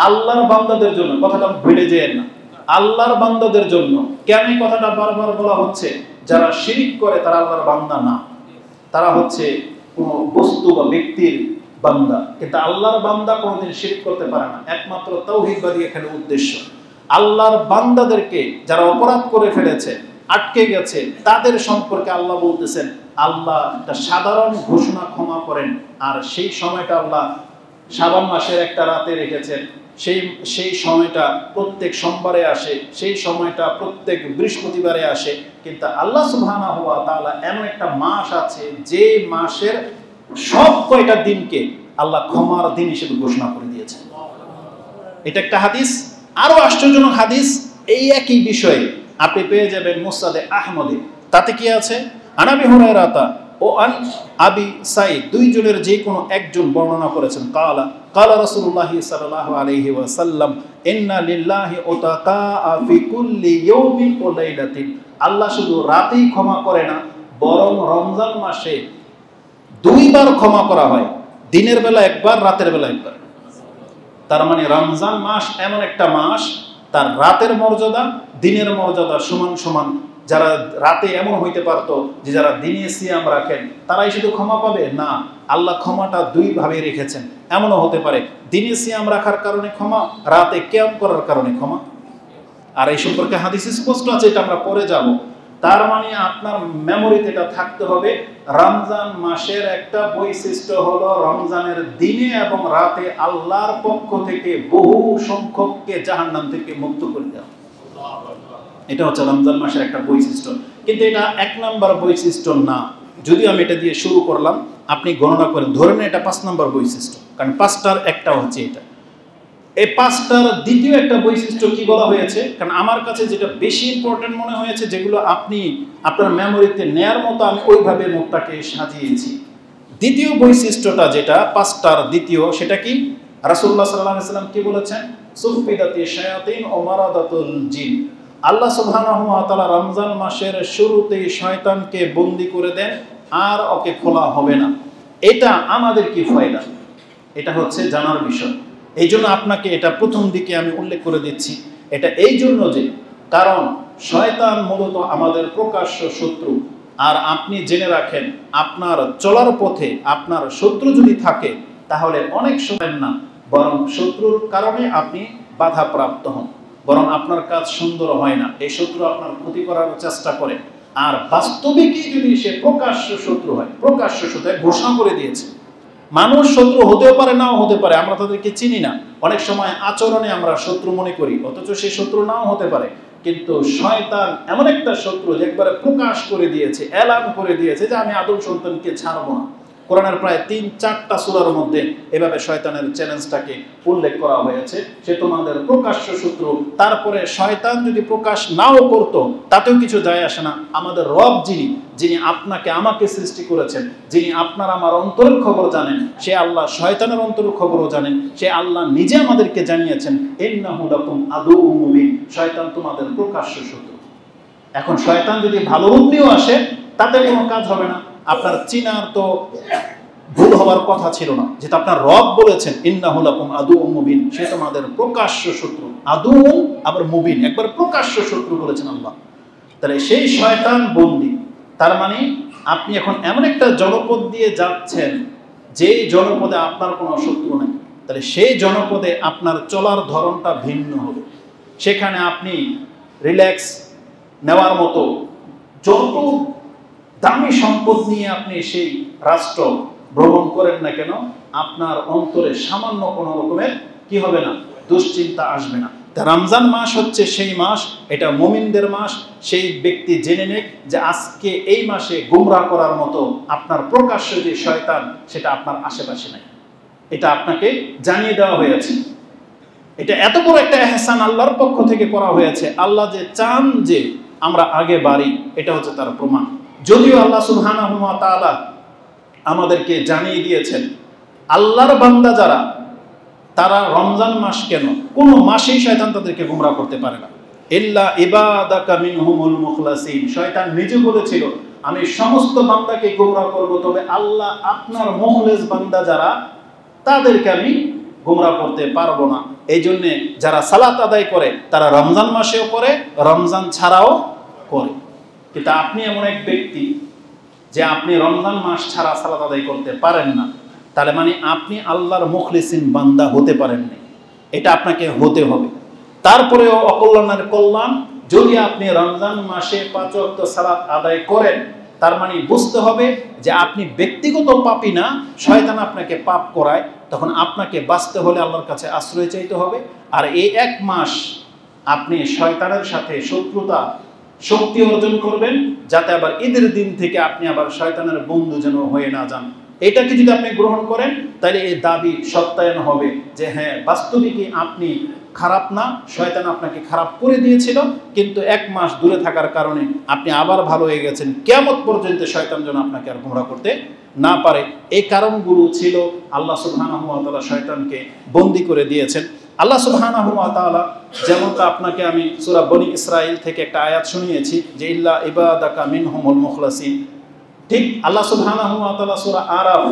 আল্লাহর বান্দাদের জন্য। কথাটা ভুলে যেয়েন না, আল্লাহর বান্দাদের জন্য। কেন এই কথাটা বারবার বলা হচ্ছে? যারা শিরিক করে তারা আল্লাহর বান্দা না, তারা হচ্ছে কোনো বস্তু বা ব্যক্তির বান্দা। কিন্তু আল্লাহর বান্দা কোনোদিন শিরিক করতে পারে না, একমাত্র তাওহীদবাদী এখানে উদ্দেশ্য। আল্লাহর বান্দাদেরকে যারা অপরাধ করে ফেলেছে, আটকে গেছে, তাদের সম্পর্কে আল্লাহ বলতেছেন, আল্লাহ একটা সাধারণ ঘোষণা ক্ষমা করেন। আর সেই সময়টা আল্লাহ শাবান মাসের একটা রাতে রেখেছেন। সেই সময়টা প্রত্যেক সোমবারে আসে, সেই সময়টা প্রত্যেক বৃহস্পতিবারে আসে। কিন্তু আল্লাহ সুবহানাহু ওয়া তাআলা এমন একটা মাস আছে, যে মাসের সব কয়টা দিনকে আল্লাহ ক্ষমার দিন হিসেবে ঘোষণা করে দিয়েছেন। এটা একটা হাদিস। আরো আশ্চর্যজনক হাদিস এই একই বিষয়ে আপনি পেয়ে যাবেন মুসনাদে আহমদে। তাতে কি আছে? আন আবি হুরায়রাতা ও আন আবি সাঈদ, দুইজনের যে কোনো একজন বর্ণনা করেছেন। কালা কালা রাসূলুল্লাহ সাল্লাল্লাহু আলাইহি ওয়াসাল্লাম ইন্না লিল্লাহি উতাকা ফি কুল্লি ইয়াউমিন ওয়া লাইলাতিন, আল্লাহ শুধু রাতেই ক্ষমা করে না, বরং রমজান মাসে দুইবার ক্ষমা করা হয়, দিনের বেলা একবার, রাতের বেলা একবার। তার মানে রমজান মাস এমন একটা মাস, তার রাতের মর্যাদা দিনের মর্যাদা সমান সমান। যারা রাতে এমন হইতে পারতো যে যারা দিনে সিয়াম রাখেন তারাই শুধু ক্ষমা পাবে, না, আল্লাহ ক্ষমাটা দুই ভাবে রেখেছেন। এমনও হতে পারে দিনে সিয়াম রাখার কারণে ক্ষমা, রাতে কিয়াম করার কারণে ক্ষমা। আর এই সম্পর্কে হাদিস স্পষ্ট আছে, এটা আমরা পরে যাব। তার মানে আপনার মেমোরিতে এটা থাকতে হবে, রমজান মাসের একটা বৈশিষ্ট্য হলো রমজানের দিনে এবং রাতে আল্লাহর পক্ষ থেকে বহু সংখ্যককে জাহান্নাম থেকে মুক্ত করে দেওয়া। এটা হচ্ছে রমজান মাসের একটা বৈশিষ্ট্য। কিন্তু এটা 1 নম্বর বৈশিষ্ট্য না। যদি আমি এটা দিয়ে শুরু করলাম, আপনি গণনা করেন, ধরে নেন এটা 5 নম্বর বৈশিষ্ট্য, কারণ 5টার একটা হচ্ছে এটা। এই 5টার দ্বিতীয় একটা বৈশিষ্ট্য কি বলা হয়েছে, কারণ আমার কাছে যেটা বেশি ইম্পর্টেন্ট মনে হয়েছে, যেগুলো আপনি আপনার মেমোরিতে নেয়ার মতো আমি ওইভাবে নোটটাকে সাজিয়েছি। দ্বিতীয় বৈশিষ্ট্যটা যেটা 5টার দ্বিতীয়, সেটা কি? রাসূলুল্লাহ সাল্লাল্লাহু আলাইহি ওয়াসাল্লাম কি বলেছেন? সুফিদাতি শায়াতিন ও মারাদাতুল জিন, আল্লাহ সুবহানাহু ওয়া তাআলা রমজান মাসের শুরুতেই শয়তানকে বন্দী করে দেন, আর ওকে খোলা হবে না। এটা আমাদের কি ফায়দা? এটা হচ্ছে জানার বিষয়। এই জন্য আপনাকে এটা প্রথম দিকে আমি উল্লেখ করে দিচ্ছি। এটা এই জন্য যে, কারণ শয়তান মূলত আমাদের প্রকাশ্য শত্রু। আর আপনি জেনে রাখেন, আপনার চলার পথে আপনার শত্রু যদি থাকে তাহলে অনেক সময় না, বরং শত্রুর কারণে আপনি বাধাপ্রাপ্ত হন, বরং আপনার কাজ সুন্দর হয় না, এই শত্রু আপনার ক্ষতি করার চেষ্টা করে। আর বাস্তবিকই যদি সে প্রকাশ্য শত্রু হয়, প্রকাশ্য শত্রু ঘোষণা করে দিয়েছে। মানুষ শত্রু হতেও পারে, নাও হতে পারে, আমরা তাদেরকে চিনি না, অনেক সময় আচরণে আমরা শত্রু মনে করি, অথচ সে শত্রু নাও হতে পারে। কিন্তু শয়তান এমন একটা শত্রু যে একবারে প্রকাশ করে দিয়েছে, এলান করে দিয়েছে যে আমি আদম সন্তানকে ছাড়বো না। কোরআনের প্রায় 3-4টা সূরার মধ্যে এভাবে শয়তানের চ্যালেঞ্জটাকে উল্লেখ করা হয়েছে, সে তোমাদের প্রকাশ্য শত্রু। তারপরে শয়তান যদি প্রকাশ নাও করতো তাতেও কিছু যায় আসে না। আমাদের রব যিনি আপনাকে আমাকে সৃষ্টি করেছেন, যিনি আপনার আমার অন্তরের খবর জানেন, সে আল্লাহ শয়তানের অন্তরের খবরও জানেন। সে আল্লাহ নিজে আমাদেরকে জানিয়েছেন, ইন্নাহু লাকুম আদুউম মুবিন, শয়তান তোমাদের প্রকাশ্য শত্রু। এখন শয়তান যদি ভালো রূপ নিয়েও আসে তাতে কোনো কাজ হবে না। আপনার চিনার তো ভুল হওয়ার কথা ছিল না, যেটা আপনার রব বলেছেন ইন্নাহু লাকুম আদুউম মুবিন, সে তোমাদের প্রকাশ্য শত্রু। আদুউম আবার মুবিন, একবার প্রকাশ্য শত্রু বলেছেন আল্লাহ। তাহলে সেই শয়তান বন্দী। তার মানে আপনি এখন এমন একটা জনপদ দিয়ে যাচ্ছেন যে জনপদে আপনার কোনো শত্রু নেই, তাহলে সেই জনপদে আপনার চলার ধরনটা ভিন্ন হবে। সেখানে আপনি রিল্যাক্স নেওয়ার মতো যত দামি সম্পদ নিয়ে আপনি সেই রাষ্ট্র ভ্রমণ করেন না কেন, আপনার অন্তরে সামান্য কোনো রকমের কি হবে না, দুশ্চিন্তা আসবে না। রমজান মাস হচ্ছে সেই মাস, এটা মুমিনদের মাস। সেই ব্যক্তি জেনে নেক যে আজকে এই মাসে গুমরাহ করার মতো আপনার প্রকাশ্য যে শয়তান, সেটা আপনার আশেপাশে নাই। এটা আপনাকে জানিয়ে দেওয়া হয়েছে। এটা এত বড় একটা ইহসান আল্লাহর পক্ষ থেকে করা হয়েছে। আল্লাহ যে চান যে আমরা আগে বাড়ি, এটা হচ্ছে তার প্রমাণ। যদিও আল্লাহ সুবহানাহু ওয়া তাআলা আমাদেরকে জানিয়ে দিয়েছেন, আল্লাহর বান্দা যারা, তারা রমজান মাস কেন, কোন মাসেই শয়তান তাদেরকে গুমরাহ করতে পারে না। ইল্লা ইবাদাকা মিনহুমুল মুখলাসিন, শয়তান নিজে বলেছিল আমি সমস্ত বান্দাকে গুমরাহ করব, তবে আল্লাহ আপনার মুখলেস বান্দা যারা, তাদেরকে আমি গুমরাহ করতে পারবো না। এই জন্যে যারা সালাত আদায় করে তারা রমজান মাসেও করে, রমজান ছাড়াও করে। কিন্তু আপনি এমন এক ব্যক্তি যে আপনি রমজান মাস ছাড়া সালাত আদায় করতে পারেন না, তাহলে মানে আপনি আল্লাহর মুখলিসিন বান্দা হতে পারেননি। এটা আপনাকে হতে হবে। তারপরেও অকল্যাণের কল্যাণ, যদি আপনি রমজান মাসে 5 ওয়াক্ত সালাত আদায় করেন, তার মানে বুঝতে হবে যে আপনি ব্যক্তিগত পাপী না, শয়তান আপনাকে পাপ করায়। তখন আপনাকে বাঁচতে হলে আল্লাহর কাছে আশ্রয় চাইতে হবে। আর এই 1 মাস আপনি শয়তানের সাথে শত্রুতা শক্তি অর্জন করবেন, যাতে আবার ঈদের দিন থেকে আপনি আবার শয়তানের বন্ধু যেন হয়ে না যান। এটাকে যদি আপনি গ্রহণ করেন, তাহলে এই দাবি সত্যায়ন হবে যে হ্যাঁ, বাস্তবিকই আপনি খারাপ না, শয়তান আপনাকে খারাপ করে দিয়েছিল, কিন্তু 1 মাস দূরে থাকার কারণে আপনি আবার ভালো হয়ে গেছেন। কিয়ামত পর্যন্ত শয়তান যেন আপনাকে আর গোমরাহ করতে না পারে। এই কারণগুলো ছিল আল্লাহ সুবহানাহু ওয়া তাআলা শয়তানকে বন্দী করে দিয়েছেন। আল্লাহ সুবহানাহু ওয়া তাআলা যেমনটা আপনাকে আমি সূরা বনী ইসরাইল থেকে একটা আয়াত শুনিয়েছি যে ইল্লা ইবাদাকা মিনহুমুল মুখলাসিন, ঠিক আল্লাহ সুবহানাহু ওয়া তাআলা সূরা আরাফ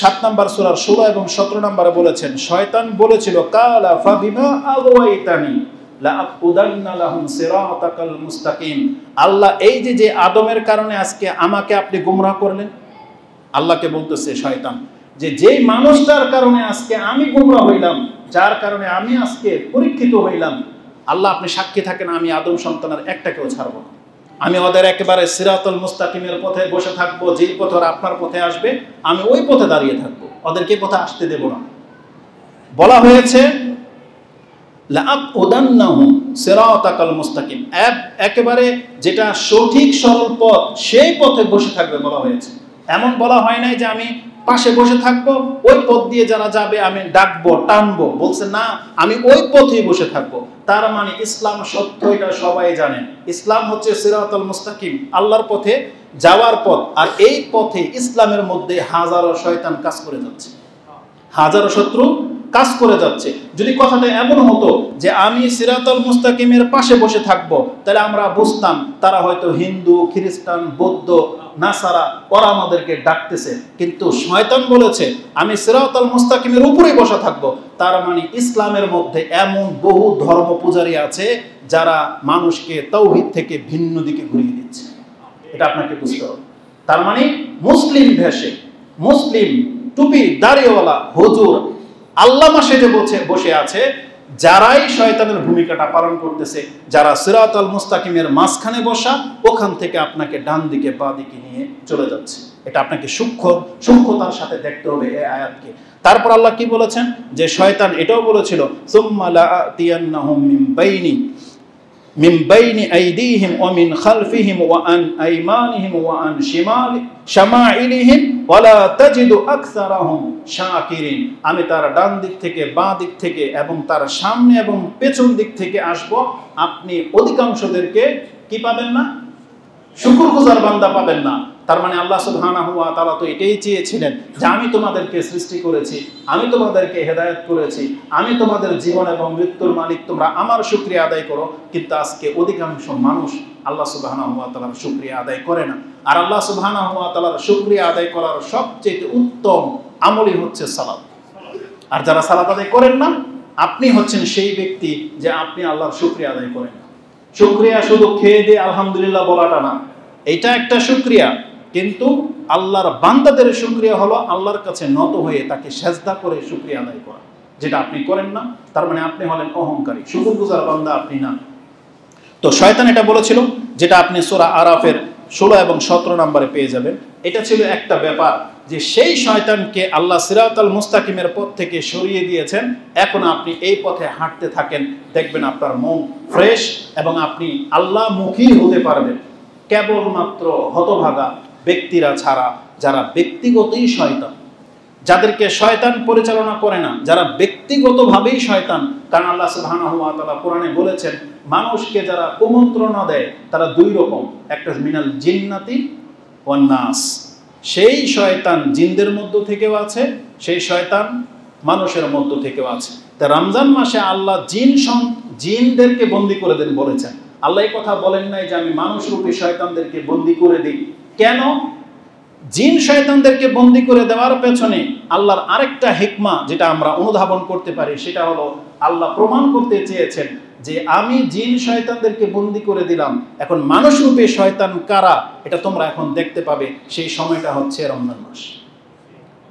7 নম্বর সূরার 16 এবং 17 নম্বরে বলেছেন, শয়তান বলেছিল কালা ফাবিমা আগওয়াইতানি লাআকুদান্না লাহুম সিরাতাকাল মুস্তাকিম। আল্লাহ এই যে আদমের কারণে আজকে আমাকে আপনি গোমরাহ করলেন, আল্লাহকে বলতেছে শয়তান যে যেই মানুষটার কারণে আজকে আমি গোমরাহ হইলাম, যার কারণে আমি আজকে পরীক্ষিত হইলাম, আল্লাহ আপনি সাক্ষী থাকেন আমি আদম সন্তানের একটাকেও ছাড়বো না, আমি ওদের একেবারে সিরাতুল মুস্তাকিমের পথে বসে থাকবো, যেই পথে ওরা আপনার পথে আসবে আমি ওই পথে দাঁড়িয়ে থাকবো, ওদেরকে পথে আসতে দেব না। বলা হয়েছে লাআকুদান্নাহুম সিরাতাকাল মুস্তাকিম, একেবারে যেটা সঠিক সরল পথ সেই পথে বসে থাকবে বলা হয়েছে। এমন বলা হয় নাই যে আমি পাশে বসে থাকবো, ওই পথ দিয়ে যারা যাবে আমি ডাকবো টানবো, বলছে না আমি ওই পথেই বসে থাকবো। তার মানে ইসলাম সত্য, এটা সবাই জানেন। ইসলাম হচ্ছে সিরাতুল মুস্তাকিম, আল্লাহর পথে যাওয়ার পথ। আর এই পথে ইসলামের মধ্যে হাজারো শয়তান কাজ করে যাচ্ছে, হাজারো শত্রু কাজ করে যাচ্ছে। যদি কথাটা এমন হতো যে আমি সিরাতুল মুস্তাকিমের পাশে বসে থাকবো, তাহলে আমরা বুঝতাম তারা হয়তো হিন্দু, খ্রিস্টান, বৌদ্ধ, নাসারা, ওরা আমাদেরকে ডাকতেছে। কিন্তু শয়তান বলেছে আমি সিরাতুল মুস্তাকিমের উপরেই বসে থাকবো। তার মানে ইসলামের মধ্যে এমন বহু ধর্ম পূজারী আছে যারা মানুষকে তাওহীদ থেকে ভিন্ন দিকে ঘুরিয়ে দিচ্ছে, এটা আপনাকে বুঝতে হবে। তার মানে মুসলিম ভেষে, মুসলিম টুপি দাড়িওয়ালা হুজুর আল্লামা সেজে বসে আছে, যারাই শয়তানের ভূমিকাটা পালন করতেছে, যারা সিরাতুল মুস্তাকিমের মাঝখানে বসা, ওখান থেকে আপনাকে ডান দিকে বা দিকে নিয়ে চলে যাচ্ছে। এটা আপনাকে সূক্ষ্মতার সাথে দেখতে হবে এই আয়াতকে। তারপর আল্লাহ কি বলেছেন যে শয়তান এটাও বলেছিল সুম্মা লাআতিয়ান্নাহুম মিন বাইনি আইদিহিম ওয়া মিন খালফিহিম ওয়া আন আইমানিহিম ওয়া আন শামাইলিহিম ওয়া লা তাজিদু আকসারাহুম শাকিরিন। আমি তার ডান দিক থেকে, বাঁ দিক থেকে এবং তার সামনে এবং পেছন দিক থেকে আসব, আপনি অধিকাংশদেরকে কি পাবেন না? শুকরগুজার বান্দা পাবেন না। তার মানে আল্লাহ সুবহানাহু ওয়া তাআলা তো এটাই চেয়েছিলেন যে আমি তোমাদেরকে সৃষ্টি করেছি, আমি তোমাদেরকে হেদায়েত করেছি, আমি তোমাদের জীবন এবং মৃত্যুর মালিক, তোমরা আমার শুকরিয়া আদায় করো। কিন্তু আজকে অধিকাংশ মানুষ আল্লাহ সুবহানাহু ওয়া তাআলার শুকরিয়া আদায় করে না। আর আল্লাহ সুবহানাহু ওয়া তাআলার শুকরিয়া আদায় করার সবচেয়ে উত্তম আমলই হচ্ছে সালাত। আর যারা সালাত আদায় করেন না, আপনি হচ্ছেন সেই ব্যক্তি যে আপনি আল্লাহর শুকরিয়া আদায় করেন না। শুকরিয়া শুধু খেয়ে দিয়ে আলহামদুলিল্লাহ বলাটা না, এটা একটা শুকরিয়া, কিন্তু আল্লাহর বান্দাদের শুকরিয়া হলো আল্লাহর কাছে নত হয়ে তাকে সেজদা করে শুকরিয়া আদায় করা, যেটা আপনি করেন না। তার মানে আপনি হলেন অহংকারী, শুকরগুজার বান্দা আপনি না। তো শয়তান এটা বলেছিল, যেটা আপনি সূরা আরাফের 16 এবং 17 নম্বরে পেয়ে যাবেন। এটা ছিল একটা ব্যাপার যে সেই শয়তানকে আল্লাহ সিরাতুল মুস্তাকিমের পথ থেকে সরিয়ে দিয়েছেন। এখন আপনি এই পথে হাঁটতে থাকেন, দেখবেন আপনার মন ফ্রেশ এবং আপনি আল্লাহমুখী হতে পারবেন। কেবলমাত্র হতভাগা ব্যক্তিরা ছাড়া, যারা ব্যক্তিগতই শয়তান, যাদেরকে শয়তান পরিচালনা করে না, যারা ব্যক্তিগতভাবেই শয়তান। কারণ আল্লাহ সুবহানাহু ওয়া তাআলা কোরআনে বলেছেন মানুষকে যারা কুমন্ত্রণা দেয় তারা দুই রকম, একটা মিনাল জিন্নাতি ওয়ান নাস, সেই শয়তান জিনদের মধ্য থেকেও আছে, সেই শয়তান মানুষের মধ্য থেকেও আছে। তা রমজান মাসে আল্লাহ জিনদেরকে বন্দী করে দেন বলেছেন। আল্লাহ এই কথা বলেন নাই যে আমি মানুষরূপী শয়তানদেরকে বন্দী করে দিই। কেন? জিন শয়তানদেরকে বন্দী করে দেওয়ার পেছনে আল্লাহর আরেকটা হিকমা যেটা আমরা অনুধাবন করতে পারি, সেটা হলো আল্লাহ প্রমাণ করতে চেয়েছেন যে আমি জিন শয়তানদেরকে বন্দী করে দিলাম, এখন মানুষরূপী শয়তান কারা এটা তোমরা এখন দেখতে পাবে। সেই সময়টা হচ্ছে রমজান মাস।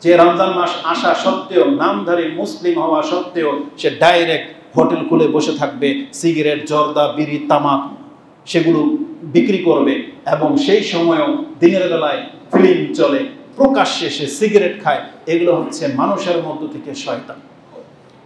যে রমজান মাস আসা সত্ত্বেও, নামধারী মুসলিম হওয়া সত্ত্বেও সে ডাইরেক্ট হোটেল খুলে বসে থাকবে, সিগারেট, জর্দা, বিড়ি, তামাক সেগুলো বিক্রি করবে, এবং সেই সময়ও দিনের বেলায় ফিল্ম চলে, প্রকাশ্যে সে সিগারেট খায়। এগুলো হচ্ছে মানুষের মধ্য থেকে শয়তান।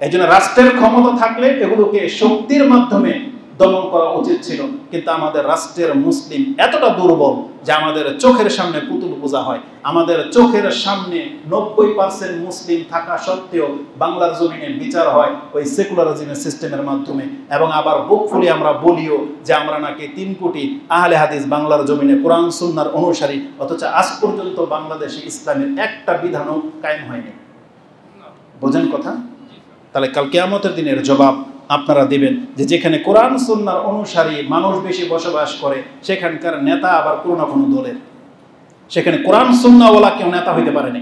এই জন্য রাষ্ট্রের ক্ষমতা থাকলে এগুলোকে শক্তির মাধ্যমে দমন করা উচিত ছিল, কিন্তু আমাদের রাষ্ট্রের মুসলিম এতটা দুর্বল যে আমাদের চোখের সামনে পুতুল পূজা হয়। আমাদের চোখের সামনে 90% মুসলিম থাকা সত্ত্বেও বাংলার জমিনে বিচার হয় ওই সেকুলারিজমের সিস্টেমের মাধ্যমে, এবং আবার বুক ফুলি আমরা বলিও যে আমরা নাকি 3 কোটি আহলে হাদিস বাংলার জমিনে কোরআন সুন্নাহর অনুসারী, অথচ আজ পর্যন্ত বাংলাদেশে ইসলামের একটা বিধানও কায়েম হয়নি। বোঝেন কথা? তাহলে কাল কিয়ামতের দিনের জবাব আপনারা দিবেন যে যেখানে কোরআন সুন্নাহর অনুসারী মানুষ বেশি বসবাস করে সেখানকার নেতা আবার কোনো না কোনো দলের, সেখানে কোরআন সুন্নাহওয়ালা কেউ নেতা হইতে পারেনি।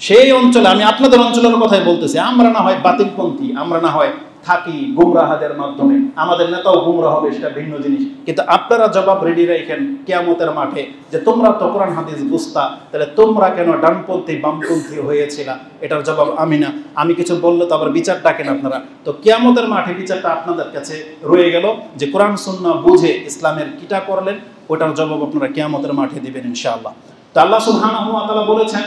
সেই অঞ্চলে, আমি আপনাদের অঞ্চলের কথাই বলতেছি, আমরা না হয় বাতিলপন্থী, আমরা না হয় থাকি গুমরাহাদের মাধ্যমে, আমাদের নেতাও গুমরা হবে, সেটা ভিন্ন জিনিস, কিন্তু আপনারা জবাব রেডি রাখেন কিয়ামতের মাঠে যে তোমরা তো কোরআন হাদিস বুঝতা, তাহলে তোমরা কেন ডানপন্থী বামপন্থী হয়েছিলা? এটার জবাব আমি না, আমি কিছু বললে তো আবার বিচার ডাকেন আপনারা। তো কিয়ামতের মাঠে বিচারটা আপনাদের কাছে রয়ে গেল যে কোরআন সুন্নাহ বুঝে ইসলামের কিটা করলেন, ওটার জবাব আপনারা কিয়ামতের মাঠে দিবেন ইনশাআল্লাহ। তো আল্লাহ সুবহানাহু ওয়া তাআলা বলেছেন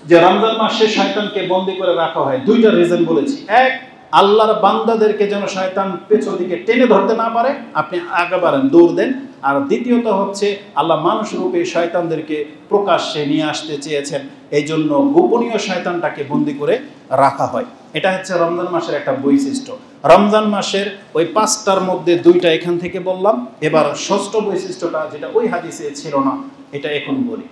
যে রমজান মাসে শয়তানকে বন্দী করে রাখা হয়, দুইটা রিজন বলেছি। এক, আল্লাহর বান্দাদেরকে যেন শয়তান পেছন দিকে টেনে ধরতে না পারে, আপনি আগে বাড়েন, দৌড় দেন। আর দ্বিতীয়ত হচ্ছে আল্লাহ মানুষ রূপে শয়তানদেরকে প্রকাশ্যে নিয়ে আসতে চেয়েছেন, এই জন্য গোপনীয় শয়তানটাকে বন্দী করে রাখা হয়। এটা হচ্ছে রমজান মাসের একটা বৈশিষ্ট্য। রমজান মাসের ওই 5টার মধ্যে 2টা এখান থেকে বললাম, এবার ষষ্ঠ বৈশিষ্ট্যটা যেটা ওই হাদিসে ছিল না, এটা এখন বলি।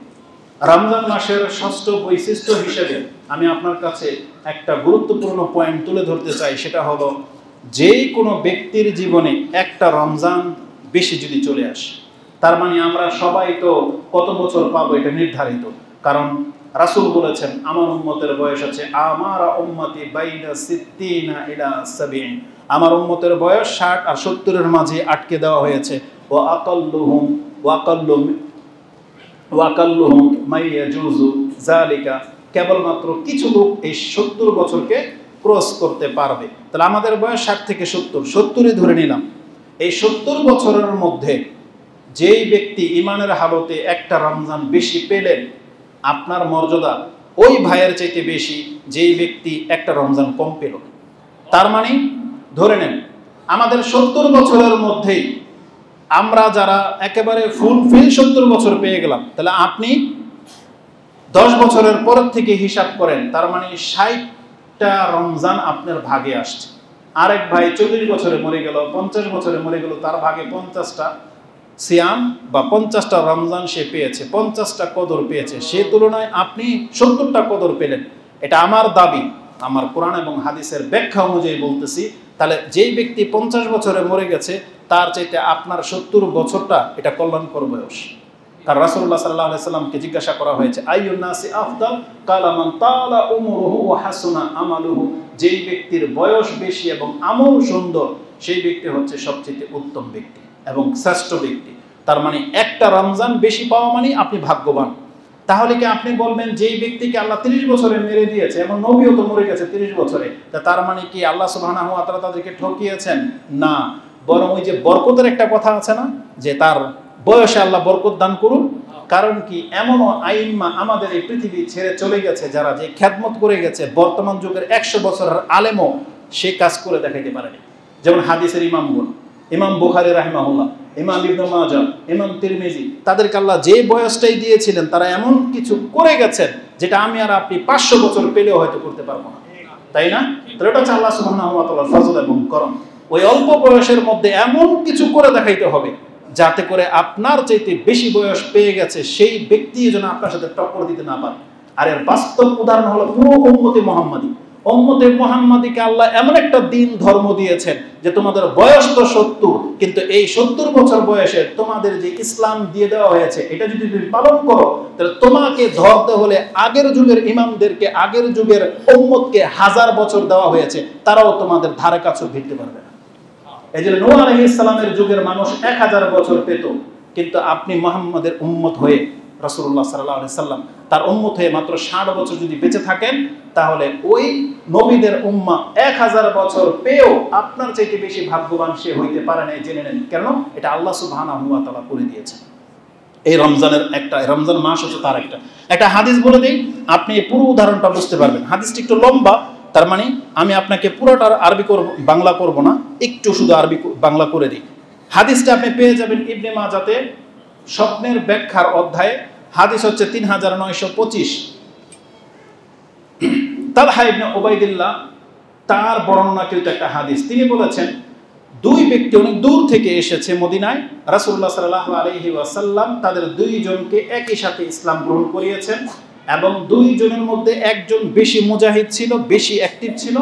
রমজান মাসের ষষ্ঠ বৈশিষ্ট্য হিসেবে আমি আপনার কাছে একটা গুরুত্বপূর্ণ পয়েন্ট তুলে ধরতে চাই, সেটা হলো যেই কোনো ব্যক্তির জীবনে একটা রমজান বেশি যদি চলে আসে, তার মানে আমরা সবাই তো কত বছর পাবো এটা নির্ধারিত, কারণ রাসূল বলেছেন আমার উম্মতের বয়স আছে, আমার উম্মতি বাইনা 60 ইলা 70, আমার উম্মতের বয়স 60 আর 70-এর মাঝে আটকে দেওয়া হয়েছে। ওয়া আকাল্লুহুম ওয়াকাল্লুহুম মাইয়াজুজু যালিকা, কেবলমাত্র কিছু লোক এই 70 বছরকে ক্রস করতে পারবে। তাহলে আমাদের বয়স 60 থেকে 70-ই ধরে নিলাম। এই 70 বছরের মধ্যে যেই ব্যক্তি ইমানের হালতে একটা রমজান বেশি পেলেন, আপনার মর্যাদা ওই ভাইয়ের চাইতে বেশি যেই ব্যক্তি একটা রমজান কম পেল। তার মানে ধরে নেন আমাদের 70 বছরের মধ্যেই আমরা যারা একেবারে ফুলফিল 70 বছর পেয়ে গেলাম, তাহলে আপনি 10 বছরের পর থেকে হিসাব করেন, তার মানে 60টা রমজান আপনার ভাগে আসছে। আরেক ভাই 40 বছরে মরে গেল, 50 বছরে মরে গেল, তার ভাগে 50টা সিয়াম বা 50টা রমজান সে পেয়েছে, 50টা কদর পেয়েছে। সে তুলনায় আপনি 70টা কদর পেলেন। এটা আমার দাবি, আমার কোরআন এবং হাদিসের ব্যাখ্যা অনুযায়ী বলতেছি। তাহলে যেই ব্যক্তি 50 বছরে মরে গেছে তার চাইতে আপনার 70 বছরটা এটা কল্যাণকর বয়স। কারণ রাসূলুল্লাহ সাল্লাল্লাহু আলাইহি সাল্লামকে জিজ্ঞাসা করা হয়েছে আইয়ুন নাসি আফদাল, কালা মান তালা উমরুহু ওয়া হাসুনা আমালুহু, যেই ব্যক্তির বয়স বেশি এবং আমল সুন্দর সেই ব্যক্তি হচ্ছে সবচেয়ে উত্তম ব্যক্তি এবং শ্রেষ্ঠ ব্যক্তি। তার মানে একটা রমজান বেশি পাওয়া মানে আপনি ভাগ্যবান। তাহলে কি আপনি বলবেন যেই ব্যক্তিকে আল্লাহ 30 বছরে মেরে দিয়েছে, এবং নবীও তো মরে গেছে 30 বছরে, তার মানে কি আল্লাহ সুবহানাহু ওয়া তাআলা তাদেরকে ঠকিয়েছেন? না, বরং ওই যে বরকতের একটা কথা আছে না, যে তার বয়সে আল্লাহ বরকত দান করুন। কারণ কি এমন আইম্মা আমাদের এই পৃথিবী ছেড়ে চলে গেছে যারা যে খ্যাদমত করে গেছে, বর্তমান যুগের 100 বছরের আলেমও সে কাজ করে দেখাইতে পারেনি। যেমন হাদিসের ইমামগুন, ইমাম বুখারী রাহিমাহুল্লাহ, ইমাম ইবনে মাজাহ, ইমাম তিরমিজি, তাদেরকে আল্লাহ যে বয়সটাই দিয়েছিলেন তারা এমন কিছু করে গেছেন যেটা আমি আর আপনি 500 বছর পেলেও হয়তো করতে পারবো না, তাই না? তাহলে এটা হচ্ছে আল্লাহ সুবহানাহু ওয়া তাআলার ফজল এবং করম। ওই অল্প বয়সের মধ্যে এমন কিছু করে দেখাইতে হবে যাতে করে আপনার চাইতে বেশি বয়স পেয়ে গেছে সেই ব্যক্তি যেন আপনার সাথে টক্কর দিতে না পারে। আর এর বাস্তব উদাহরণ হলো পুরো উম্মতে মুহাম্মাদী। উম্মতে মুহাম্মাদীকে আল্লাহ এমন একটা দিন ধর্ম দিয়েছেন যে তোমাদের বয়স তো 70, কিন্তু এই 70 বছর বয়সে তোমাদের যে ইসলাম দিয়ে দেওয়া হয়েছে এটা যদি তুমি পালন করো, তাহলে তোমাকে ধরতে হলে আগের যুগের ইমামদেরকে, আগের যুগের উম্মতকে 1000 বছর দেওয়া হয়েছে, তারাও তোমাদের ধারে কাছেও ভিড়তে পারবে না। এই যে নূহ আলাইহিস সালামের যুগের মানুষ 1000 বছর পেত, কিন্তু আপনি মুহাম্মাদের উম্মত হয়ে, রাসূলুল্লাহ সাল্লাল্লাহু আলাইহি সাল্লাম তার উম্মত হয়ে মাত্র 60 বছর যদি বেঁচে থাকেন, তাহলে ওই নবীদের উম্মাহ 1000 বছর পেয়েও আপনার চাইতে বেশি ভাগ্যবান সে হইতে পারে না। জেনে নেন কেন? এটা আল্লাহ সুবহানাহু ওয়া তাআলা করে দিয়েছেন। এই রমজানের রমজান মাস হচ্ছে তার একটা হাদিস বলে দেই, আপনি পুরো উদাহরণটা বুঝতে পারবেন। হাদিসটি একটু লম্বা, তার মানে আমি আপনাকে পুরোটার আরবি বাংলা করব না, একটু শুধু আরবি বাংলা করে দিই। হাদিসটা আপনি পেয়ে যাবেন ইবনে মাজাতে স্বপ্নের ব্যাখ্যার অধ্যায়ে, হাদিস হচ্ছে 3925। তালহা ইবনে উবাইদুল্লাহ তার বর্ণনাকৃত একটা হাদিস, তিনি বলেছেন দুই ব্যক্তি অনেক দূর থেকে এসেছে মদিনায়, রাসূলুল্লাহ সাল্লাল্লাহু আলাইহি ওয়াসাল্লাম তাদের দুইজনকে একই সাথে ইসলাম গ্রহণ করিয়েছেন, এবং দুইজনের মধ্যে একজন বেশি মুজাহিদ ছিল, বেশি অ্যাক্টিভ ছিল,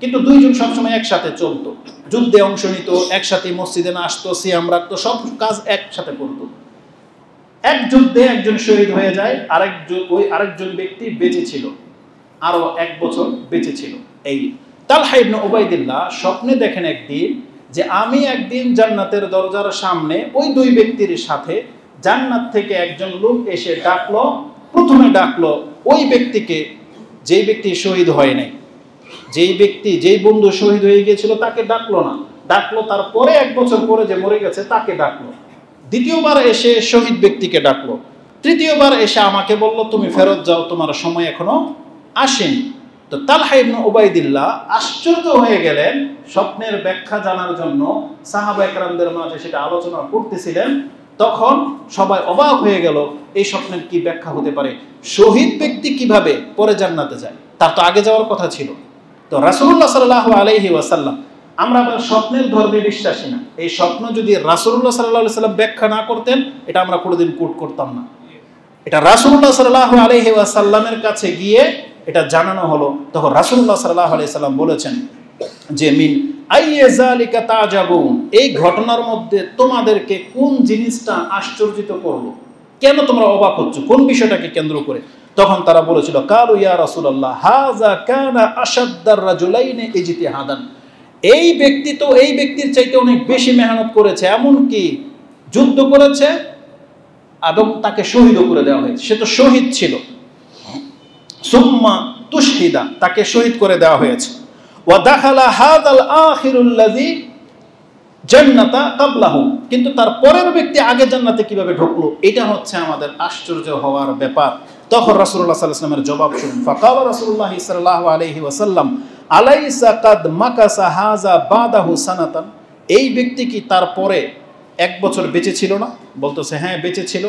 কিন্তু দুইজন সবসময় একসাথে চলতো, যুদ্ধে অংশ নিত, একসাথে মসজিদে আসতো, সিয়াম রাখতো, সব কাজ একসাথে করতো। এক যুদ্ধে একজন শহীদ হয়ে যায়, আরেকজন ব্যক্তি বেঁচে ছিল, আরো 1 বছর বেঁচে ছিল। এই তালহা ইবনে উবাইদুল্লাহ স্বপ্নে দেখেন একদিন যে আমি একদিন জান্নাতের দরজার সামনে ওই দুই ব্যক্তির সাথে জান্নাত থেকে একজন লোক এসে ডাকলো, প্রথমে ডাকলো ওই ব্যক্তিকে যেই ব্যক্তি শহীদ হয় নাই, যেই বন্ধু শহীদ হয়ে গিয়েছিল তাকে ডাকলো না, ডাকলো তারপরে 1 বছর পরে যে মরে গেছে তাকে ডাকলো। দ্বিতীয়বার এসে শহীদ ব্যক্তিকে ডাকলো। তৃতীয়বার এসে আমাকে বলল তুমি ফেরত যাও, তোমার সময় এখনো আসেনি। তো তালহা ইবনে উবাইদুল্লাহ আশ্চর্য হয়ে গেলেন, স্বপ্নের ব্যাখ্যা জানার জন্য সাহাবা একরামদের মাঝে সেটা আলোচনা করতেছিলেন। তখন সবাই অবাক হয়ে গেল, এই স্বপ্নের কি ব্যাখ্যা হতে পারে? শহীদ ব্যক্তি কিভাবে পরে জান্নাতে যায়? তার তো আগে যাওয়ার কথা ছিল। তো রাসূলুল্লাহ সাল্লাল্লাহু আলাইহি ওয়াসাল্লাম, আমরা আবার স্বপ্নের ধর্মে বিশ্বাসী না। এই স্বপ্ন যদি রাসূলুল্লাহ সাল্লাল্লাহু আলাইহি ওয়াসাল্লাম ব্যাখ্যা না করতেন, এটা আমরা কোনোদিন কোট করতাম না। এটা রাসূলুল্লাহ সাল্লাল্লাহু আলাইহি ওয়াসাল্লামের কাছে গিয়ে এটা জানানো হলো। তখন রাসূলুল্লাহ সাল্লাল্লাহু আলাইহি সাল্লাম বলেছেন যে মিন আইয়া যালিকা তাজাবুন, এই ঘটনার মধ্যে তোমাদেরকে কোন জিনিসটা আশ্চর্যিত করলো, কেন তোমরা অবাক হচ্ছ, কোন বিষয়টাকে কেন্দ্র করে? তখন তারা বলেছিল কালু ইয়া রাসূলুল্লাহ হাযা কানা আশাদ্দার রাজুলাইনি ইজতিহাদান, এই ব্যক্তি তো এই ব্যক্তির চাইতে অনেক বেশি মেহনত করেছে, এমনকি যুদ্ধ করেছে এবং তাকে শহীদও করে দেওয়া হয়েছে, সে তো শহীদ ছিল। সুম্মা তুশহিদা, তাকে শহীদ করে দেওয়া হয়েছে। ওয়া দাখালা হাযাল আখিরুল্লাযী জান্নাতা ক্বাবলাহু, কিন্তু তার পরের ব্যক্তি আগে জান্নাতে কিভাবে ঢুকলো, এটা হচ্ছে আমাদের আশ্চর্য হওয়ার ব্যাপার। তখন রাসূলুল্লাহ সাল্লাল্লাহু আলাইহি ওয়াসাল্লামের জবাব শুনুন। ফাকালা রাসূলুল্লাহ সাল্লাল্লাহু আলাইহি ওয়াসাল্লাম আলাইসা কাদ মাকাসা হাযা বাদাহু সানাতান, এই ব্যক্তি কি তারপরে 1 বছর বেঁচে ছিল না? বলতেছে হ্যাঁ বেঁচে ছিল।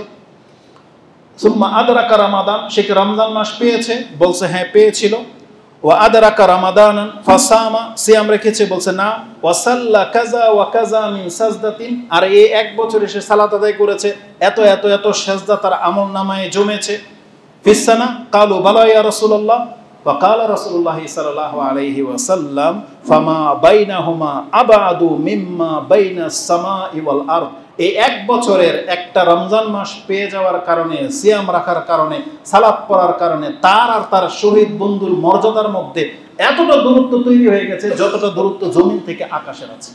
সুম্মা আদরাকা রমাদান, সে কি রমজান মাস পেয়েছে? বলছে হ্যাঁ পেয়েছিল। ওয়া আদরাকা রমাদানান ফাসামা, সিয়াম রেখেছে? বলছে না। ওয়া সাল্লা কাযা ওয়া কাযা মিন সাজদাতিন, আর এই 1 বছর এসে সালাত আদায় করেছে, এত এত এত সাজদা তার আমলনামায় জমেছে। ফিসানা কালু বালা ইয়া রাসূলুল্লাহ, ওয়া ক্বালা রাসূলুল্লাহ সাল্লাল্লাহু আলাইহি ওয়াসাল্লাম ফামা বাইনাহুমা আবাদু মিম্মা বাইনাস সামাই ওয়াল আরদ, এই 1 বছরের একটা রমজান মাস পেয়ে যাওয়ার কারণে, সিয়াম রাখার কারণে, সালাত পড়ার কারণে তার আর তার শহীদ বন্ধুর মর্যাদার মধ্যে এতটা দূরত্ব তৈরি হয়ে গেছে যতটা দূরত্ব জমিন থেকে আকাশের আছে।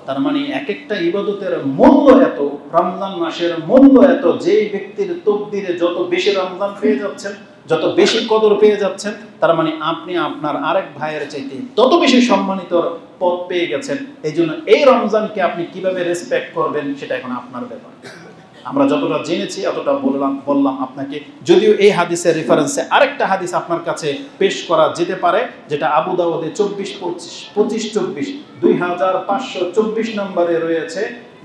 তার মানে এক একটা ইবাদতের মূল্য এত, রমজান মাসের মূল্য এত, যেই ব্যক্তির তকদিরে যত বেশি রমজান পেয়ে যাচ্ছেন, যত বেশি কদর পেয়ে যাচ্ছেন, তার মানে আপনি আপনার আরেক ভাইয়ের চাইতে তত বেশি সম্মানিত পদ পেয়ে গেছেন। এই জন্য এই রমজানকে আপনি কিভাবে রেসপেক্ট করবেন সেটা এখন আপনার ব্যাপার। আমরা যতটা জেনেছি এতটা বললাম আপনাকে। যদিও এই হাদিসের রেফারেন্সে আরেকটা হাদিস আপনার কাছে পেশ করা যেতে পারে, যেটা আবু দাউদে 2524 2524 নম্বরে রয়েছে,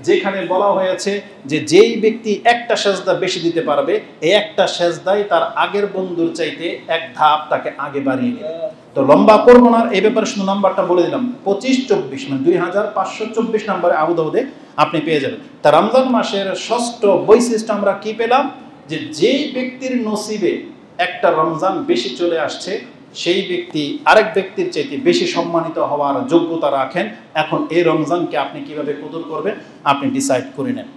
যেখানে বলা হয়েছে যে যেই ব্যক্তি একটা সেজদা বেশি দিতে পারবে, এই একটা সেজদাই তার আগের বন্ধুর চাইতে 1 ধাপ তাকে আগে বাড়িয়ে দেবে। তো লম্বা করব না, এই ব্যাপারে শুধু নাম্বারটা বলে দিলাম, 2524 মানে 2524 নম্বরে আবু দাউদে আপনি পেয়ে যাবেন। তা রমজান মাসের ষষ্ঠ বৈশিষ্ট্য আমরা কি পেলাম? যে যেই ব্যক্তির নসিবে একটা রমজান বেশি চলে আসছে, সেই ব্যক্তি আরেক ব্যক্তির চাইতে বেশি সম্মানিত হওয়ার যোগ্যতা রাখেন। এখন এই রমজানকে আপনি কিভাবে কদর করবেন আপনি ডিসাইড করে নেন।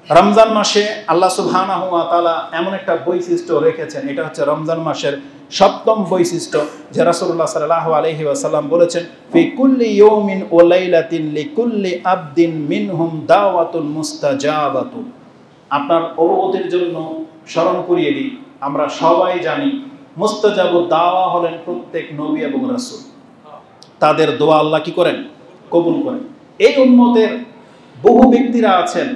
রমজান মাসে আল্লাহ সুবহানাহু ওয়া তাআলা এমন একটা বৈশিষ্ট্য রেখেছেন, এটা হচ্ছে রমজান মাসের 7ম বৈশিষ্ট্য, যে রাসূলুল্লাহ সাল্লাল্লাহু আলাইহি ওয়াসাল্লাম বলেছেন ফি কুল্লি ইয়াউমিন ওয়া লাইলাতিন লিকুল্লি আবদিন মিনহুম দাওয়াতুন মুস্তাজাবাতুন। আপনার অবগতির জন্য স্মরণ করিয়ে দিই, আমরা সবাই জানি মুস্তাজাবুদ দাওয়া হলেন প্রত্যেক নবী এবং রাসূল, তাদের দোয়া আল্লাহ কি করেন? কবুল করেন। এই উম্মতের বহু ব্যক্তিরা আছেন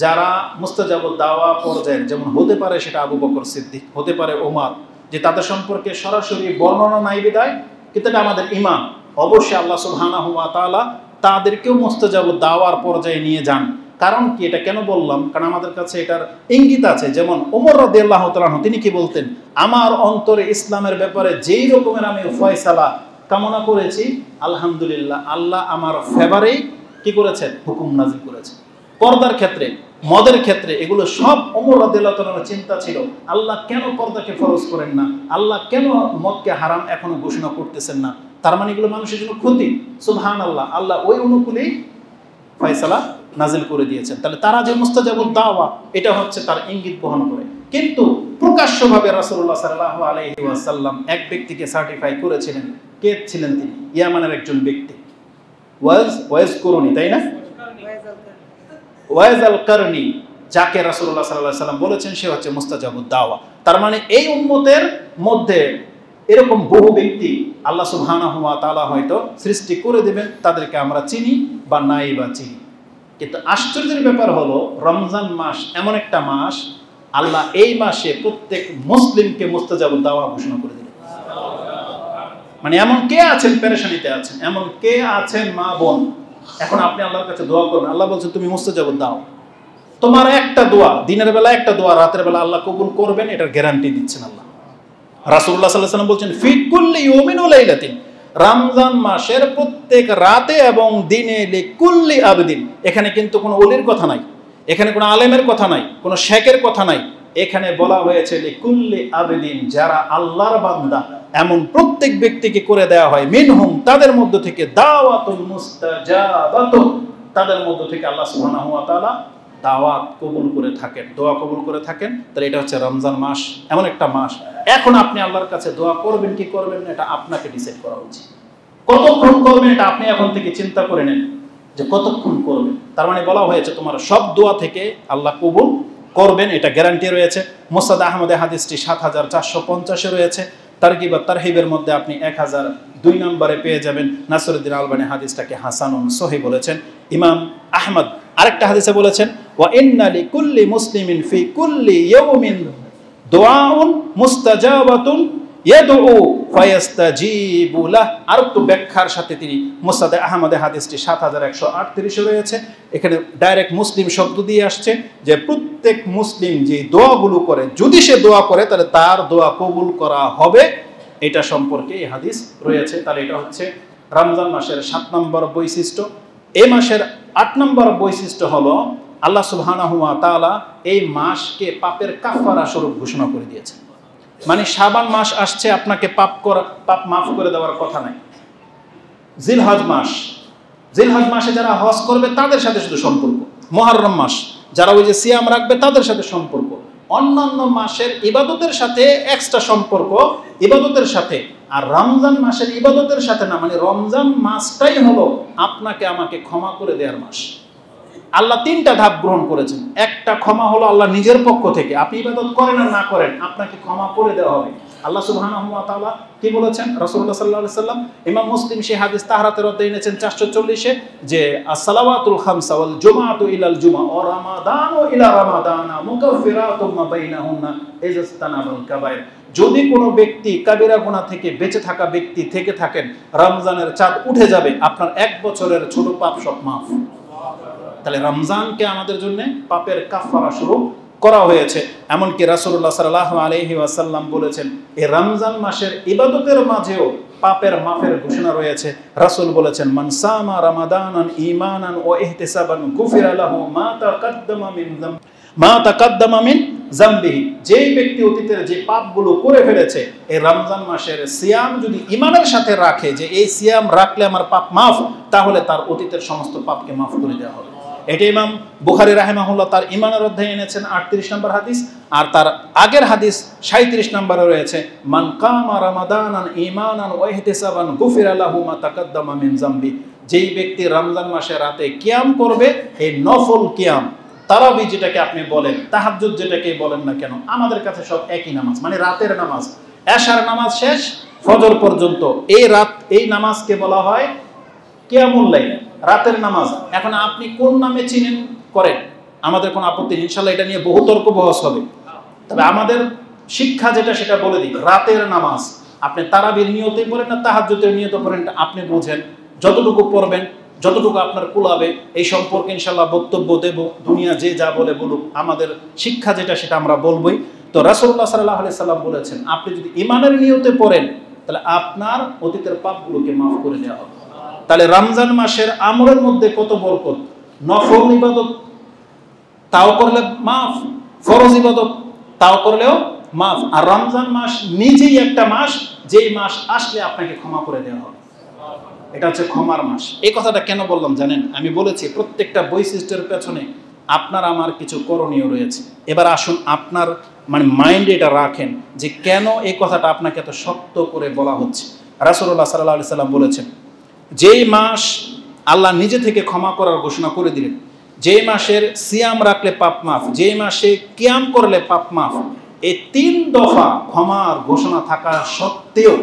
যারা মুস্তাজাবুদ দাওয়া পর্যায়ের, যেমন হতে পারে সেটা আবু বকর সিদ্দিক, হতে পারে ওমর, যে তাদের সম্পর্কে সরাসরি বর্ণনা নাই বিদায়, কিন্তু এটা আমাদের ঈমান। অবশ্যই আল্লাহ সুবহানাহু ওয়া তাআলা তাদেরকেও মুস্তাজাবু দাওয়ার পর্যায়ে নিয়ে যান। কারণ কি, এটা কেন বললাম? কারণ আমাদের কাছে এটার ইঙ্গিত আছে। যেমন ওমর রাদিয়াল্লাহু তাআলা আনহু তিনি কি বলতেন, আমার অন্তরে ইসলামের ব্যাপারে যেই রকমের আমি ফয়সালা কামনা করেছি, আলহামদুলিল্লাহ আল্লাহ আমার ফেভারেই কি করেছেন, হুকুম নাজিল করেছেন। পর্দার ক্ষেত্রে, মদের ক্ষেত্রে, এগুলো সব ওমর রাদিয়াল্লাহু তাআলার চিন্তা ছিল, আল্লাহ কেন পর্দাকে ফরজ করেন না, আল্লাহ কেন মদকে হারাম এখনো ঘোষণা করতেছেন না। তার মানে এগুলো মানুষের জন্য ক্ষতি। সুবহানাল্লাহ, আল্লাহ ওই অনুকূলেই ফয়সালা নাজিল করে দিয়েছেন। তাহলে তারা যে মুস্তাজাবুদ দাওয়া, এটা হচ্ছে তার ইঙ্গিত বহন করে। কিন্তু প্রকাশ্যভাবে রাসূলুল্লাহ সাল্লাল্লাহু আলাইহি ওয়াসাল্লাম এক ব্যক্তিকে সার্টিফাই করেছিলেন। কে ছিলেন তিনি? ইয়ামানের একজন ব্যক্তি, ওয়াইজ করুনি, তাই না? ওয়াইজ আল কারনি, যাকে রাসূলুল্লাহ সাল্লাল্লাহু আলাইহি ওয়াসাল্লাম বলেছেন সে হচ্ছে মুস্তাজাবুদ দাওয়া। তার মানে এই উম্মতের মধ্যে এরকম বহু ব্যক্তি আল্লাহ সুবহানাহু ওয়া তাআলা হয়তো সৃষ্টি করে দেবেন, তাদেরকে আমরা চিনি বা নাই বা চিনি। কিন্তু আশ্চর্যের ব্যাপার হলো, রমজান মাস এমন একটা মাস, আল্লাহ এই মাসে প্রত্যেক মুসলিমকে মুস্তাজাবুদ দাওয়া ঘোষণা করে দিলেন। মানে এমন কে আছেন পেরেশানিতে আছেন, এমন কে আছেন মা বোন, এখন আপনি আল্লাহর কাছে দোয়া করবেন, আল্লাহ বলছেন তুমি মুস্তাজাবুদ দাও। তোমার একটা দোয়া, দিনের বেলা একটা দোয়া, রাতের বেলা আল্লাহ কবুল করবেন, এটার গ্যারান্টি দিচ্ছেন আল্লাহ। রাসূলুল্লাহ সাল্লাল্লাহু আলাইহি ওয়াসাল্লাম বলছেন ফি কুল্লি ইয়াউমিন ওয়া লাইলাতিন, রমজান মাসের প্রত্যেক রাতে এবং দিনে, লিকুল্লি আবদিন, এখানে কিন্তু কোনো ওলির কথা নাই, এখানে কোনো আলেমের কথা নাই, কোনো শেখের কথা নাই, এখানে বলা হয়েছে লিকুল্লি আবদিন, যারা আল্লাহর বান্দা এমন প্রত্যেক ব্যক্তিকে করে দেওয়া হয়, মিনহুম, তাদের মধ্য থেকে, দাওয়াতুল মুস্তাজাবাতু, তাদের মধ্য থেকে আল্লাহ সুবহানাহু ওয়া তাআলা দাওয়াত কবুল করে থাকেন, দোয়া কবুল করে থাকেন। তাহলে এটা হচ্ছে রমজান মাস, এমন একটা মাস। এখন আপনি আল্লাহর কাছে দোয়া করবেন কি করবেন না, এটা আপনাকে ডিসাইড করা উচিত। কতক্ষণ করবেন এটা আপনি এখন থেকে চিন্তা করে নেন যে কতক্ষণ করবেন। তার মানে বলা হয়েছে তোমার সব দোয়া থেকে আল্লাহ কবুল করবেন, এটা গ্যারান্টি রয়েছে। মুসনাদ আহমদে হাদিসটি ৭৪৫০ রয়েছে। তারগিব ওয়া তারহিবের মধ্যে আপনি 1002 নম্বরে পেয়ে যাবেন। নাসিরউদ্দিন আলবানী হাদিসটাকে হাসানুন সহিহ বলেছেন। ইমাম আহমদ আরেকটা হাদিসে বলেছেন, ওয়া ইন্না লিকুল্লি মুসলিমিন ফি কুল্লি ইয়াউমিন দুআউন মুস্তাজাবাতুন ইয়াদউ ফায়াস্তাজিবু লাহ। আর একটু ব্যাখ্যার সাথে তিনি মুসনাদ আহমদে হাদিসটি ৭১৩৮ রয়েছে। এখানে ডাইরেক্ট মুসলিম শব্দ দিয়ে আসছে যে প্রত্যেক মুসলিম যে দোয়াগুলো করে, যদি সে দোয়া করে তাহলে তার দোয়া কবুল করা হবে, এটা সম্পর্কে এই হাদিস রয়েছে। তাহলে এটা হচ্ছে রমজান মাসের ৭ নম্বর বৈশিষ্ট্য। এই মাসের ৮ নম্বর বৈশিষ্ট্য হলো আল্লাহ সুবহানাহু ওয়া তাআলা এই মাসকে পাপের কাফারা স্বরূপ ঘোষণা করে দিয়েছেন। মানে শাবান মাস আসছে, আপনাকে পাপ মাফ করে দেওয়ার কথা নাই। জিলহজ মাসে যারা হজ করবে তাদের সাথে শুধু সম্পর্ক। মুহররম মাস যারা ওই যে সিয়াম রাখবে তাদের সাথে সম্পর্ক। অন্যান্য মাসের ইবাদতের সাথে এক্সট্রা সম্পর্ক, ইবাদতের সাথে। আর রমজান মাসের ইবাদতের সাথে না, মানে রমজান মাসটাই হলো আপনাকে আমাকে ক্ষমা করে দেওয়ার মাস। আল্লাহ 3টা ধাপ গ্রহণ করেছেন। একটা ক্ষমা হলো আল্লাহ নিজের পক্ষ থেকে, আপনি ইবাদত করেন আর না করেন আপনাকে ক্ষমা করে দেওয়া হবে। আল্লাহ সুবহানাহু ওয়া তাআলা কি বলেছেন? রাসূলুল্লাহ সাল্লাল্লাহু আলাইহি ওয়াসাল্লাম, ইমাম মুসলিম সেই হাদিস তাহারাতের অধ্যায়ে এনেছেন 440-এ, যে as-সালাওয়াতুল খামসা ওয়াল জুমআতু ইলাল জুমআ ওয়া রামাদানু ইলা রামাদানা মুকাফফিরাতুম মা বাইনাহুন্না ইজতানাবাল কাবায়ের। যদি কোনো ব্যক্তি কাবিরা গুনাহ থেকে বেঁচে থাকা ব্যক্তি থেকে থাকেন, রমজানের চাঁদ উঠে যাবে, আপনার 1 বছরের ছোট পাপ সব মাফ। তাহলে রমজানকে আমাদের জন্য পাপের কাফারা স্বরূপ করা হয়েছে। এমনকি রাসূলুল্লাহ সাল্লাল্লাহু আলাইহি ওয়াসাল্লাম বলেছেন, এই রমজান মাসের ইবাদতের মাঝেও পাপের মাফের ঘোষণা রয়েছে। রাসূল বলেছেন, মান সামা রমাদানান ঈমানান ওয়া ইহতিসাবান গুফিরা লাহু মা তাকাদ্দামা মিন যামবিহি। যেই ব্যক্তি অতীতের যে পাপগুলো করে ফেলেছে, এই রমজান মাসের সিয়াম যদি ঈমানের সাথে রাখে, যে এই সিয়াম রাখলে আমার পাপ মাফ, তাহলে তার অতীতের সমস্ত পাপকে মাফ করে দেওয়া হবে। এটা ইমাম বুখারী রাহিমাহুল্লাহ তার ঈমানের অধ্যায়ে এনেছেন 38 নম্বর হাদিস। আর তার আগের হাদিস 37 নম্বরে রয়েছে, মান কামা রমাদানান ঈমানান ওয়া ইহতিসাবান গুফিরা লাহু মা তাকাদ্দামা মিন যামবি। যেই ব্যক্তি রমজান মাসে রাতে কিয়াম করবে, এই নফল কিয়াম, তারাবি যেটাকে আপনি বলেন, তাহাজ্জুদ যেটাকে বলেন না কেন, আমাদের কাছে সব একই নামাজ, মানে রাতের নামাজ। এশার নামাজ শেষ ফজর পর্যন্ত এই নামাজকে বলা হয় কিয়ামুল লাইল, রাতের নামাজ। এখন আপনি কোন নামে চিনেন করেন, আমাদের কোনো আপত্তি নেই, ইনশাআল্লাহ এটা নিয়ে বহু তর্ক বহস হবে। তবে আমাদের শিক্ষা যেটা সেটা বলে দিই, রাতের নামাজ আপনি তারাবির নিয়তে পড়েন না তাহাজ্জুদের নিয়তে পড়েন, আপনি বুঝেন, যতটুকু পড়বেন যতটুকু আপনার কুলাবে এই সম্পর্কে ইনশাল্লাহ বক্তব্য দেব। দুনিয়া যে যা বলে বলুক, আমাদের শিক্ষা যেটা সেটা আমরা বলবোই। তো রাসূলুল্লাহ সাল্লাল্লাহু আলাইহি সাল্লাম বলেছেন, আপনি যদি ঈমানের নিয়তে পড়েন তাহলে আপনার অতীতের পাপগুলোকে মাফ করে দেওয়া হবে। তাহলে রমজান মাসের আমলের মধ্যে কত বরকত! নফল ইবাদত তাও করলে মাফ, ফরজ ইবাদত তাও করলেও মাফ। আর রমজান মাস নিজেই একটা মাস, যেই মাস আসলে আপনাকে ক্ষমা করে দেওয়া হবে। এটা হচ্ছে ক্ষমার মাস। এই কথাটা কেন বললাম জানেন? আমি বলেছি প্রত্যেকটা বৈশিষ্ট্যের পেছনে আপনার আমার কিছু করণীয় রয়েছে। এবার আসুন আপনার মাইন্ডে এটা রাখেন যে কেন এই কথাটা আপনাকে এত শক্ত করে বলা হচ্ছে। রাসূলুল্লাহ সাল্লাল্লাহু আলাইহি সাল্লাম বলেছেন, যেই মাস আল্লাহ নিজে থেকে ক্ষমা করার ঘোষণা করে দিলেন, যে মাসের সিয়াম রাখলে পাপ মাফ, যে মাসে কিয়াম করলে পাপ মাফ, এই 3 দফা ক্ষমার ঘোষণা থাকা সত্ত্বেও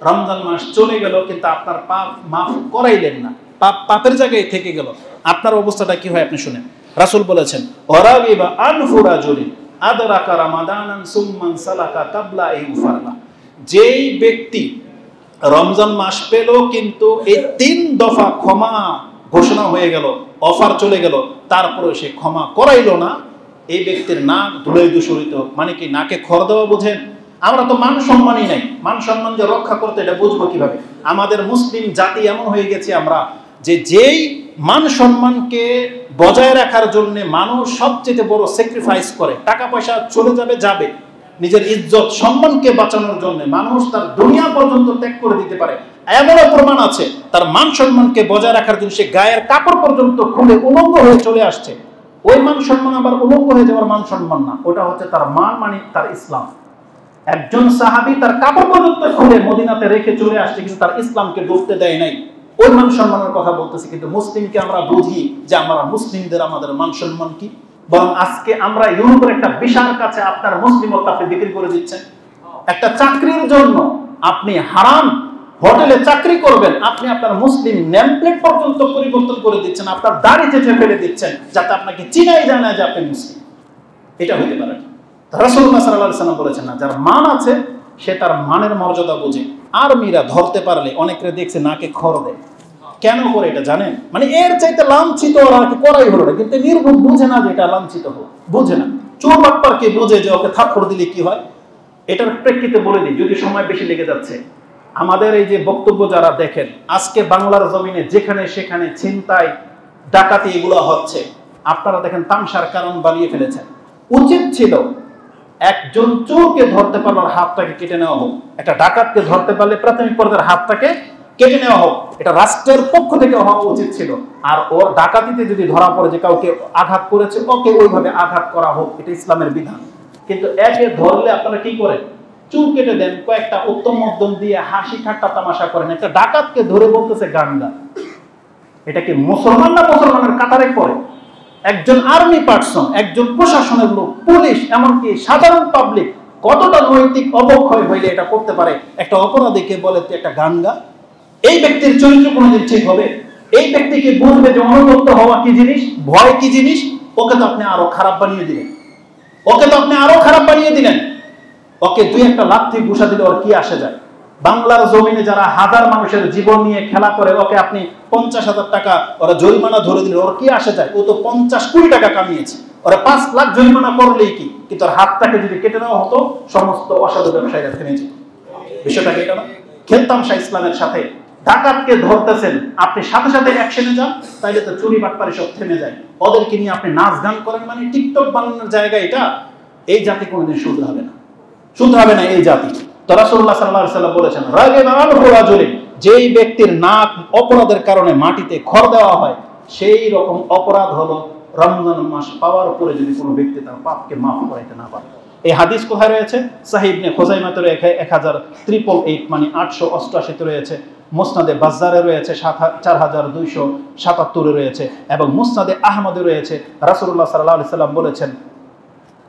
রমজান মাস চলে গেল কিন্তু আপনার পাপ মাফ করাইলেন না, পাপের জায়গায় থেকে গেল। আপনার অবস্থাটা কি হয় আপনি শুনেন। রাসূল বলেছেন, ওয়ারাগিবা আনফুরা জলিন আদরাকা রামাদানান সুম্মান সালাকা কাবলা ইগফারলা। যেই ব্যক্তি রমজান মাস পেল কিন্তু এই 3 দফা ক্ষমা ঘোষণা হয়ে গেল, অফার চলে গেল, তারপরে সে ক্ষমা করাইল না, এই ব্যক্তির নাক ধুলোয় দূষিত। মানে কি, নাকে খড় দেওয়া বোঝেন? আমরা তো মান সম্মানই নাই। মান সম্মান যে রক্ষা করতে, এটা বুঝবো কিভাবে? আমাদের মুসলিম জাতি এমন হয়ে গেছে আমরা, যে যেই মান সম্মানকে বজায় রাখার জন্য মানুষ সবচেয়ে বড় স্যাক্রিফাইস করে, টাকা পয়সা চলে যাবে, নিজের ইজ্জত সম্মানকে বাঁচানোর জন্য মানুষ তার দুনিয়া পর্যন্ত ত্যাগ করে দিতে পারে। এমনও প্রমাণ আছে তার মান সম্মানকে বজায় রাখার জন্য সে গায়ের কাপড় পর্যন্ত খুলে উলঙ্গ হয়ে চলে আসছে। ওই মান সম্মান আবার উলঙ্গ হয়ে যাওয়ার মান সম্মান না, ওটা হচ্ছে তার মান, মানে তার ইসলাম। একজন সাহাবী তার কাপড় পর্যন্ত খুলে মদিনাতে রেখে চলে আসছে, কিন্তু তার ইসলামকে ডুবতে দেয় নাই। ওই মান সম্মানের কথা বলতেছি। কিন্তু মুসলিমকে আমরা বুঝি যে আমরা মুসলিমদের আমাদের মান সম্মান কি। বরং আজকে আমরা ইউরোপের একটা বিশাল কাছে আপনার মুসলিমত্ব আপনি বিক্রি করে দিচ্ছেন। একটা চাকরির জন্য আপনি হারাম হোটেলে চাকরি করবেন, আপনি আপনার মুসলিম নেম প্লেট পর্যন্ত পরিবর্তন করে দিচ্ছেন, আপনার দাড়ি চেঁচে ফেলে দিচ্ছেন, যাতে আপনাকে চিনাই যায় না যে আপনি মুসলিম। এটা হইতে পারে না। রাসূলুল্লাহ সাল্লাল্লাহু আলাইহি সাল্লাম বলেছেন না, যার মান আছে সে তার মানের মর্যাদা বোঝে। আর্মিরা ধরতে পারলে অনেকরে দেখছে নাকে খড় দেয়। কেন করে এটা জানেন? মানে এর চাইতে লাঞ্ছিত ওরা করাই হলো না, কিন্তু নির্ভুল বুঝে না যে এটা লাঞ্ছিত হোক, বুঝে না। চোর বাটপারকে বুঝে যে ওকে থাপ্পড় দিলে কি হয়। এটার প্রেক্ষিতে বলে দিই, যদি সময় বেশি লেগে যাচ্ছে। আমাদের এই যে বক্তব্য যারা দেখেন, আজকে বাংলার জমিনে যেখানে সেখানে ছিনতাই, ডাকাতি এগুলো হচ্ছে, আপনারা দেখেন তামসার কারণ বানিয়ে ফেলেছেন। উচিত ছিল একজন চোরকে ধরতে পারলে হাতটাকে কেটে নেওয়া হোক, একটা ডাকাতকে ধরতে পারলে প্রাথমিক পর্যায়ের হাতটাকে কেটে নেওয়া হোক। এটা রাষ্ট্রের পক্ষ থেকে হওয়া উচিত ছিল। আর ওর ডাকাতিতে যদি ধরা পড়ে যে কাউকে আঘাত করেছে, ওকে ওইভাবে আঘাত করা হোক, এটা ইসলামের বিধান। কিন্তু একে ধরলে আপনারা কি করেন? চুল কেটে দেন, কয়েকটা উত্তম মধ্যম দিয়ে হাসি ঠাট্টা তামাশা করেন। একটা ডাকাতকে ধরে বলতেছে গান্ডা। এটা কি মুসলমান না মুসলমানের কাতারে পড়ে? একজন আর্মি পার্সন, একজন প্রশাসনের লোক, পুলিশ, এমনকি সাধারণ পাবলিক কতটা নৈতিক অবক্ষয় হইলে এটা করতে পারে? একটা অপরাধীকে বলে তুই একটা গান্ডা। এই ব্যক্তির চরিত্র কোনোদিন ঠিক হবে? এই ব্যক্তিকে বুঝবে যে অনুতপ্ত হওয়া কি জিনিস, ভয় কি জিনিস। ওকে তো আপনি আরো খারাপ বানিয়ে দিলেন, ওকে দুই একটা লাথি ঘুষা দিলে ওর কি আসে যায়? বাংলার জমিনে যারা হাজার মানুষের জীবন নিয়ে খেলা করে, ওকে আপনি 50,000 টাকা ওরা জরিমানা ধরে দিলে ওর কি আসে যায়? ও তো 50 কোটি টাকা কামিয়েছে, ওরা 5 লাখ জরিমানা করলেই কি? কিন্তু ওর হাতটাকে যদি কেটে নেওয়া হতো, সমস্ত অসাধু ব্যবসায়ীরা থেমে যেত। বিষয়টা কি? এটা না খেলতাম ইসলামের সাথে। ডাকাতকে ধরতেছেন, আপনি সাথে সাথে অ্যাকশনে যান, তাইলে তো চুরি বাটপারি সব থেমে যায়। ওদেরকে নিয়ে আপনি নাচ গান করেন, মানে টিকটক বানানোর জায়গা এটা। এই জাতি কোনোদিন শুধু হবে না, এই জাতি। তো রাসূলুল্লাহ সাল্লাল্লাহু আলাইহি ওয়াসাল্লাম বলেছেন, রাগিবা আনহু রাজুলিন, যেই ব্যক্তির নাক অপরাধের কারণে মাটিতে খড় দেওয়া হয়, সেই রকম অপরাধ হলো রমজান মাস পাওয়ার পরে যদি কোনো ব্যক্তি তার পাপকে মাফ করাইতে না পারে। এই হাদিস কোথায় রয়েছে? সাহিহ ইবনে খুজাইমাতে 1088, মানে 888 রয়েছে, মুসনাদে বাজ্জারে রয়েছে 4277 রয়েছে, এবং মুসনাদে আহমদে রয়েছে। রাসূলুল্লাহ সাল্লাল্লাহু আলাইহি ওয়াসাল্লাম বলেছেন,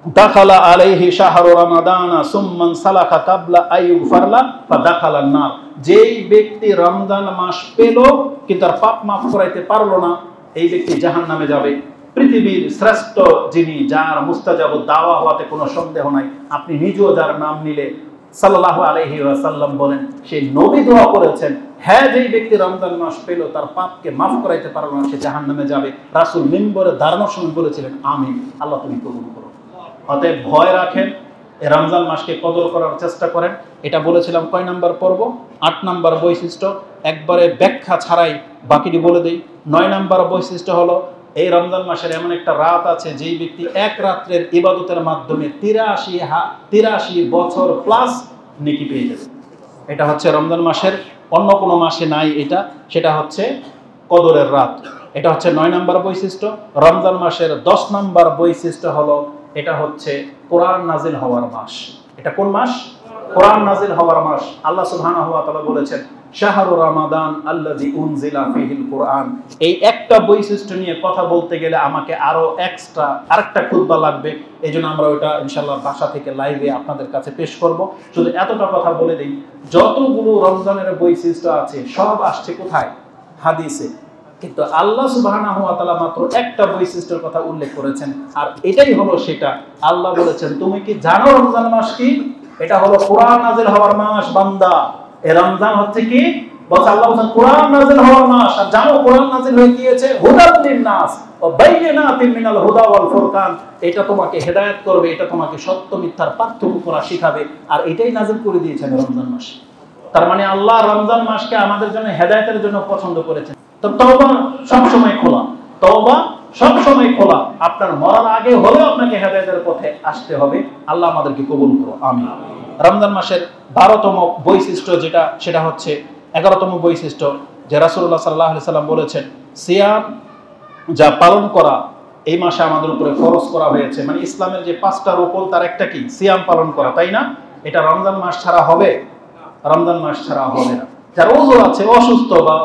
দাখালা আলাইহি শাহরু রমাদান সুম্মান সালাকা কাবলা আইয়ুগফারলা ফাদাখালান নার। যেই ব্যক্তি রমজান মাস পেল কিন্তু তার পাপ মাফ করাইতে পারলো না, এই ব্যক্তি জাহান্নামে যাবে। পৃথিবীর শ্রেষ্ঠ যিনি, যার মুস্তাজাব দাওয়া হওয়াতে কোনো সন্দেহ নাই, আপনি নিজেও যার নাম নিলে সাল্লাল্লাহু আলাইহি ওয়াসাল্লাম বলেন, সেই নবী দোয়া করেছেন, হ্যাঁ যেই ব্যক্তি রমজান মাস পেল তার পাপকে মাফ করাইতে পারবে না, সে জাহান্নামে যাবে। রাসূল মিম্বরে দাঁড়ানোর সময় বলেছিলেন, আমিন, আল্লাহ তুমি কবুল করো। অতএব ভয় রাখেন, এই রমজান মাসকে কদর করার চেষ্টা করেন। এটা বলেছিলাম কয় নাম্বার পর্ব? 8 নাম্বার বৈশিষ্ট্য, একবারে ব্যাখ্যা ছাড়াই বাকিটি বলে দেই। 9 নাম্বার বৈশিষ্ট্য হলো, এই রমজান মাসের এমন একটা রাত আছে যেই ব্যক্তি এক রাত্রের ইবাদতের মাধ্যমে 83 বছর প্লাস নেকি পেয়ে যাবে। এটা হচ্ছে রমজান মাসের, অন্য কোনো মাসে নাই এটা, সেটা হচ্ছে কদরের রাত। এটা হচ্ছে 9 নাম্বার বৈশিষ্ট্য। রমজান মাসের 10 নাম্বার বৈশিষ্ট্য হলো, এটা হচ্ছে কোরআন নাজিল হওয়ার মাস। এটা কোন মাস? কোরআন নাজিল হওয়ার মাস। আল্লাহ সুবহানাহু ওয়া তাআলা বলেছেন, শাহরু রমাদান আল্লাযী উনজিলা ফীহিল কুরআন। এই একটা বৈশিষ্ট্য নিয়ে কথা বলতে গেলে আমাকে আরো এক্সট্রা আরেকটা খুতবা লাগবে। এইজন্য আমরা ওটা ইনশাআল্লাহ বাসা থেকে লাইভে আপনাদের কাছে পেশ করব। শুধু এতটা কথা বলে দেই, যতগুলো রমজানের বৈশিষ্ট্য আছে সব আসছে কোথায়? হাদিসে। কিন্তু আল্লাহ সুবহানাহু ওয়া তাআলা মাত্র একটা বৈশিষ্ট্যের কথা উল্লেখ করেছেন, আর এটাই হলো সেটা। আল্লাহ বলেছেন, তুমি কি জানো রমজান মাস কি? এটা হলো কোরআন নাজিল হওয়ার মাস বান্দা। এই রমজান হচ্ছে কি? বলছে আল্লাহ বলেন কোরআন নাজিল হওয়ার মাস। আর জানো কোরআন নাজিল হয়ে গিয়েছে হুদাল লিন-নাস ওয়া বাইয়িনাতিন মিনাল হুদা ওয়াল ফুরকান। এটা তোমাকে হেদায়েত করবে, এটা তোমাকে সত্য মিথ্যার পার্থক্য করা শিখাবে, আর এটাই নাজিল করে দিয়েছেন রমজান মাসে। তার মানে আল্লাহ রমজান মাসকে আমাদের জন্য হেদায়েতের জন্য পছন্দ করেছেন। তো তওবা সব সময় খোলা, তওবা সব সময় খোলা। আপনার মরার আগে হলেও আপনাকে হেদায়েতের পথে আসতে হবে। আল্লাহ আমাদেরকে কবুল করো, আমিন। রমজান মাসের 12তম বৈশিষ্ট্য যেটা, সেটা হচ্ছে 11তম বৈশিষ্ট্য, যে রাসূলুল্লাহ সাল্লাল্লাহু আলাইহি সাল্লাম বলেছেন, সিয়াম যা পালন করা এই মাসে আমাদের উপরে ফরজ করা হয়েছে। মানে ইসলামের যে 5টা রুকন তার একটা কি? সিয়াম পালন করা, তাই না? এটা রমজান মাস ছাড়া হবে? রমজান মাস ছাড়া হবে না। যার ওযর আছে, অসুস্থ বা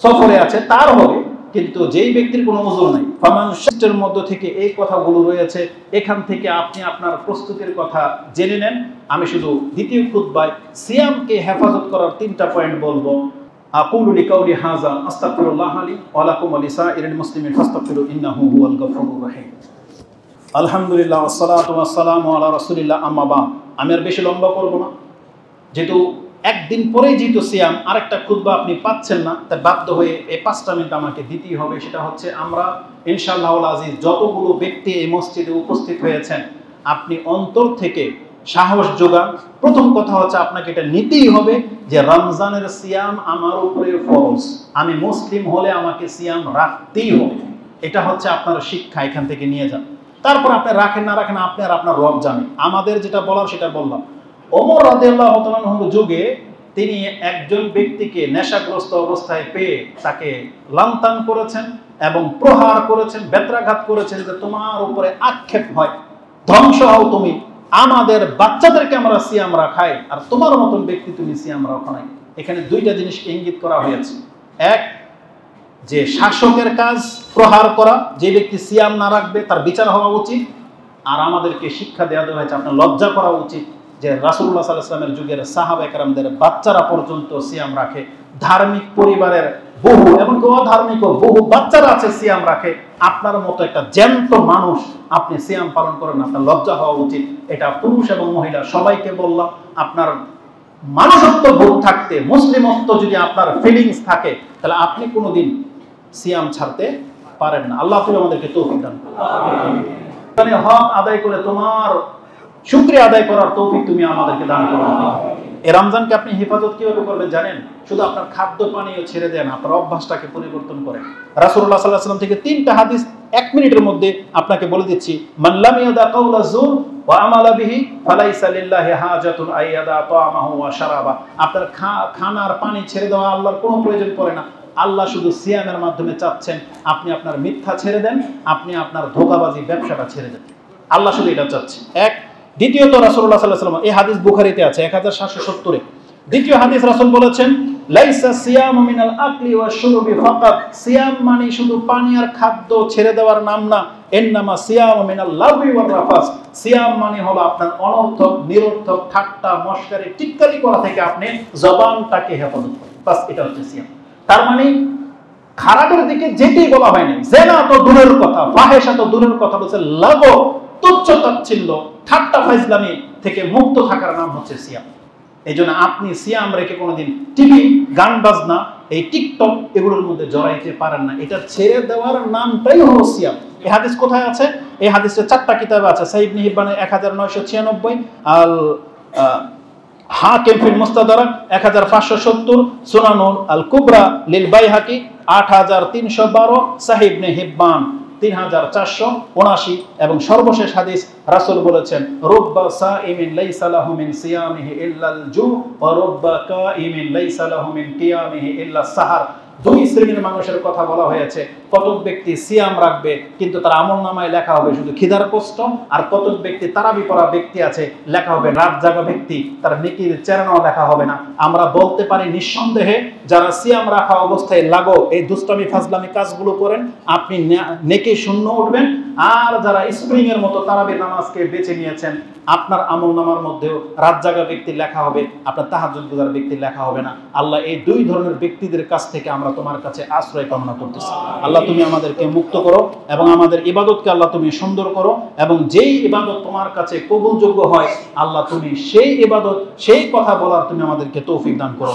সফরে আছে, তার হবে। কিন্তু যেই ব্যক্তির কোনো ওযর নাই, ফামান শাস্ত্রের মধ্য থেকে এই কথাগুলো রয়েছে, এখান থেকে আপনি আপনার প্রস্তুতির কথা জেনে নেন। আমি শুধু দ্বিতীয় খুতবায় সিয়ামকে হেফাজত করার 3টা পয়েন্ট বলবো। আকুলু লিকাউলি হাযা আস্তাগফিরুল্লাহ লি ওয়া লাকুম ওয়া লিসাইরিল মুসলিমিন ফাস্তাগফিরু ইন্নাহু হুয়াল গফুরুর রহিম। আলহামদুলিল্লাহ ওয়াসসালাতু ওয়াসসালামু আলা রাসূলিল্লাহ, আম্মা বা'দ। আমি আর বেশি লম্বা করব না, যেহেতু একদিন পরেই যেহেতু সিয়াম, আরেকটা খুতবা আপনি পাচ্ছেন না, তাই বাধ্য হয়ে এই 5টা মিনিট আমাকে দিতেই হবে। সেটা হচ্ছে, আমরা ইনশাআল্লাহুল আজিজ যতগুলো ব্যক্তি এই মসজিদে উপস্থিত হয়েছেন, আপনি অন্তর থেকে সাহস যোগান। প্রথম কথা হচ্ছে, আপনাকে এটা নিতেই হবে যে রমজানের সিয়াম আমার উপরে ফরজ। আমি মুসলিম হলে আমাকে সিয়াম রাখতেই হবে। এটা হচ্ছে আপনার শিক্ষা, এখান থেকে নিয়ে যান। তারপর আপনি রাখেন না রাখেন, আপনি আর আপনার রব জানেন। আমাদের যেটা বলার সেটা বললাম। ওমর রাদিয়াল্লাহু তাআলা আনহুর যুগে তিনি একজন ব্যক্তিকে নেশাগ্রস্ত অবস্থায় পেয়ে তাকে লান্তান করেছেন এবং প্রহার করেছেন, বেত্রাঘাত করেছেন, যে তোমার উপরে আক্ষেপ হয়, ধ্বংস হও তুমি, আমাদের বাচ্চাদেরকে আমরা সিয়াম রাখাই, আর তোমার মতন ব্যক্তি তুমি সিয়াম রাখো নাই। এখানে 2টা জিনিসকে ইঙ্গিত করা হয়েছে। এক, যে শাসকের কাজ প্রহার করা, যে ব্যক্তি সিয়াম না রাখবে তার বিচার হওয়া উচিত। আর আমাদেরকে শিক্ষা দেওয়া হয়েছে, আপনার লজ্জা করা উচিত যে রাসূলুল্লাহ সাল্লাল্লাহু আলাইহি ওয়াসাল্লামের যুগের সাহাবায়ে কেরামদের বাচ্চারা পর্যন্ত সিয়াম রাখে। ধার্মিক পরিবারের বহু, এমনকি অধার্মিক বহু বাচ্চারা আছে সিয়াম রাখে। আপনার মতো একটা জ্যান্ত মানুষ আপনি সিয়াম পালন করেন, আপনার লজ্জা হওয়া উচিত। এটা পুরুষ এবং মহিলা সবাইকে বললাম। আপনার মানুষত্ব বোধ থাকতে, মুসলিমত্ব যদি আপনার ফিলিংস থাকে, তাহলে আপনি কোনোদিন সিয়াম ছাড়তে পারেন না। আল্লাহ তুমি আমাদেরকে তৌফিক দান করুন, আমিন। হক আদায় করে তোমার শুকরিয়া আদায় করার তৌফিক তুমি আমাদেরকে দান করো। এই রমজানকে আপনি হেফাজত কিভাবে করবেন জানেন? শুধু আপনার খাদ্য পানীয় ছেড়ে দেন, আপনার অভ্যাসটাকে পরিবর্তন করেন। রাসূলুল্লাহ সাল্লাল্লাহু আলাইহি ওয়াসাল্লাম থেকে 3টা হাদিস 1 মিনিটের মধ্যে আপনাকে বলে দিচ্ছি। মান লাম ইয়াদা কাওলা যুর ওয়া আমালা বিহি ফালাইসা লিল্লাহি হাজাতুন আইয়াদা তাআমাহু ওয়া শারাবা। আপনার খানা আর পানি ছেড়ে দেওয়া আল্লাহর কোনো প্রয়োজন পড়ে না। আল্লাহ শুধু সিয়ামের মাধ্যমে চাচ্ছেন আপনি আপনার মিথ্যা ছেড়ে দেন, আপনি আপনার ধোঁকাবাজি ব্যবসাটা ছেড়ে দেন। আল্লাহ শুধু এটা চাচ্ছে। এক। দ্বিতীয়ত রাসূলুল্লাহ সাল্লাল্লাহু আলাইহি ওয়াসাল্লাম, এই হাদিস বুখারীতে আছে 1770 এ। দ্বিতীয় হাদিস রাসূল বলেছেন, লাইসা সিয়ামু মিনাল আকলি ওয়াশ শুরবি ফাকাত। সিয়াম মানে শুধু পানি আর খাদ্য ছেড়ে দেওয়ার নাম না। ইন্নামা সিয়ামু মিনাল লাগবি ওয়ার রাফাস। সিয়াম মানে হলো আপনার অনর্থক, নিরর্থক ঠাট্টা মশকারি টিটকারি করা থেকে আপনি জবানটাকে হেফাজত করেন। বাস, এটা হচ্ছে সিয়াম। তার মানে খারাপের দিকে যেতেই বলা হয়নি। জেনা তো দূরের কথা, ফাহেশা তো দূরের কথা, বলছে লাগো, তুচ্ছ তাচ্ছিল্য, ঠাট্টা ফাইজলামি, থেকে মুক্ত থাকার নাম হচ্ছে সিয়াম। এই জন্য আপনি সিয়াম রেখে কোনোদিন টিভি, গান বাজনা, এই টিকটক এগুলোর মধ্যে জড়াইতে পারেন না। এটা ছেড়ে দেওয়ার নামটাই হলো সিয়াম। এই হাদিস কোথায় আছে? এই হাদিসের 4টা কিতাবে আছে। সহিহ ইবনে হিব্বানের 1996, আল হাকিম ফিল মুস্তাদরাক 1570, সুনানুল আল কুবরা লিল বাইহাকি 8312, সহিহ ইবনে হিব্বান 3479 এবং সর্বশেষ হাদিস রাসূল বলেছেন, রুব্বা সাইমিন লাইসা লাহু মিন সিয়ামিহি ইল্লাল জু ওয়া রুব্বা কাইমিন লাইসা লাহু মিন কিয়ামিহি ইল্লাস সাহার। দুই শ্রেণীর মানুষের কথা বলা হয়েছে। কতক ব্যক্তি সিয়াম রাখবে কিন্তু তার আমলনামায় লেখা হবে শুধু খিদার কষ্ট, আর কতক ব্যক্তি তারাবি পড়া ব্যক্তি আছে, লেখা হবে রাত জাগা ব্যক্তি, তার নেকির চেহারাও লেখা হবে না। আমরা বলতে পারি নিঃসন্দেহে যারা সিয়াম রাখা অবস্থায় লাগো এই দুষ্টামি ফাজলামি কাজগুলো করেন, আপনি নেকি শূন্য উঠবেন। আর যারা স্প্রিং এর মতো তারাবির নামাজকে বেছে নিয়েছেন, আপনার আমলনামার মধ্যেও রাত জাগা ব্যক্তি লেখা হবে, আপনার তাহাজ্জুদ গুজার ব্যক্তি লেখা হবে না। আল্লাহ এই দুই ধরনের ব্যক্তিদের কাছ থেকে আমরা তোমার কাছে আশ্রয় কামনা করতেছি। আল্লাহ তুমি আমাদেরকে মুক্ত করো এবং আমাদের ইবাদতকে আল্লাহ তুমি সুন্দর করো, এবং যেই ইবাদত তোমার কাছে কবুলযোগ্য হয় আল্লাহ তুমি সেই ইবাদত, সেই কথা বলার তুমি আমাদেরকে তৌফিক দান করো।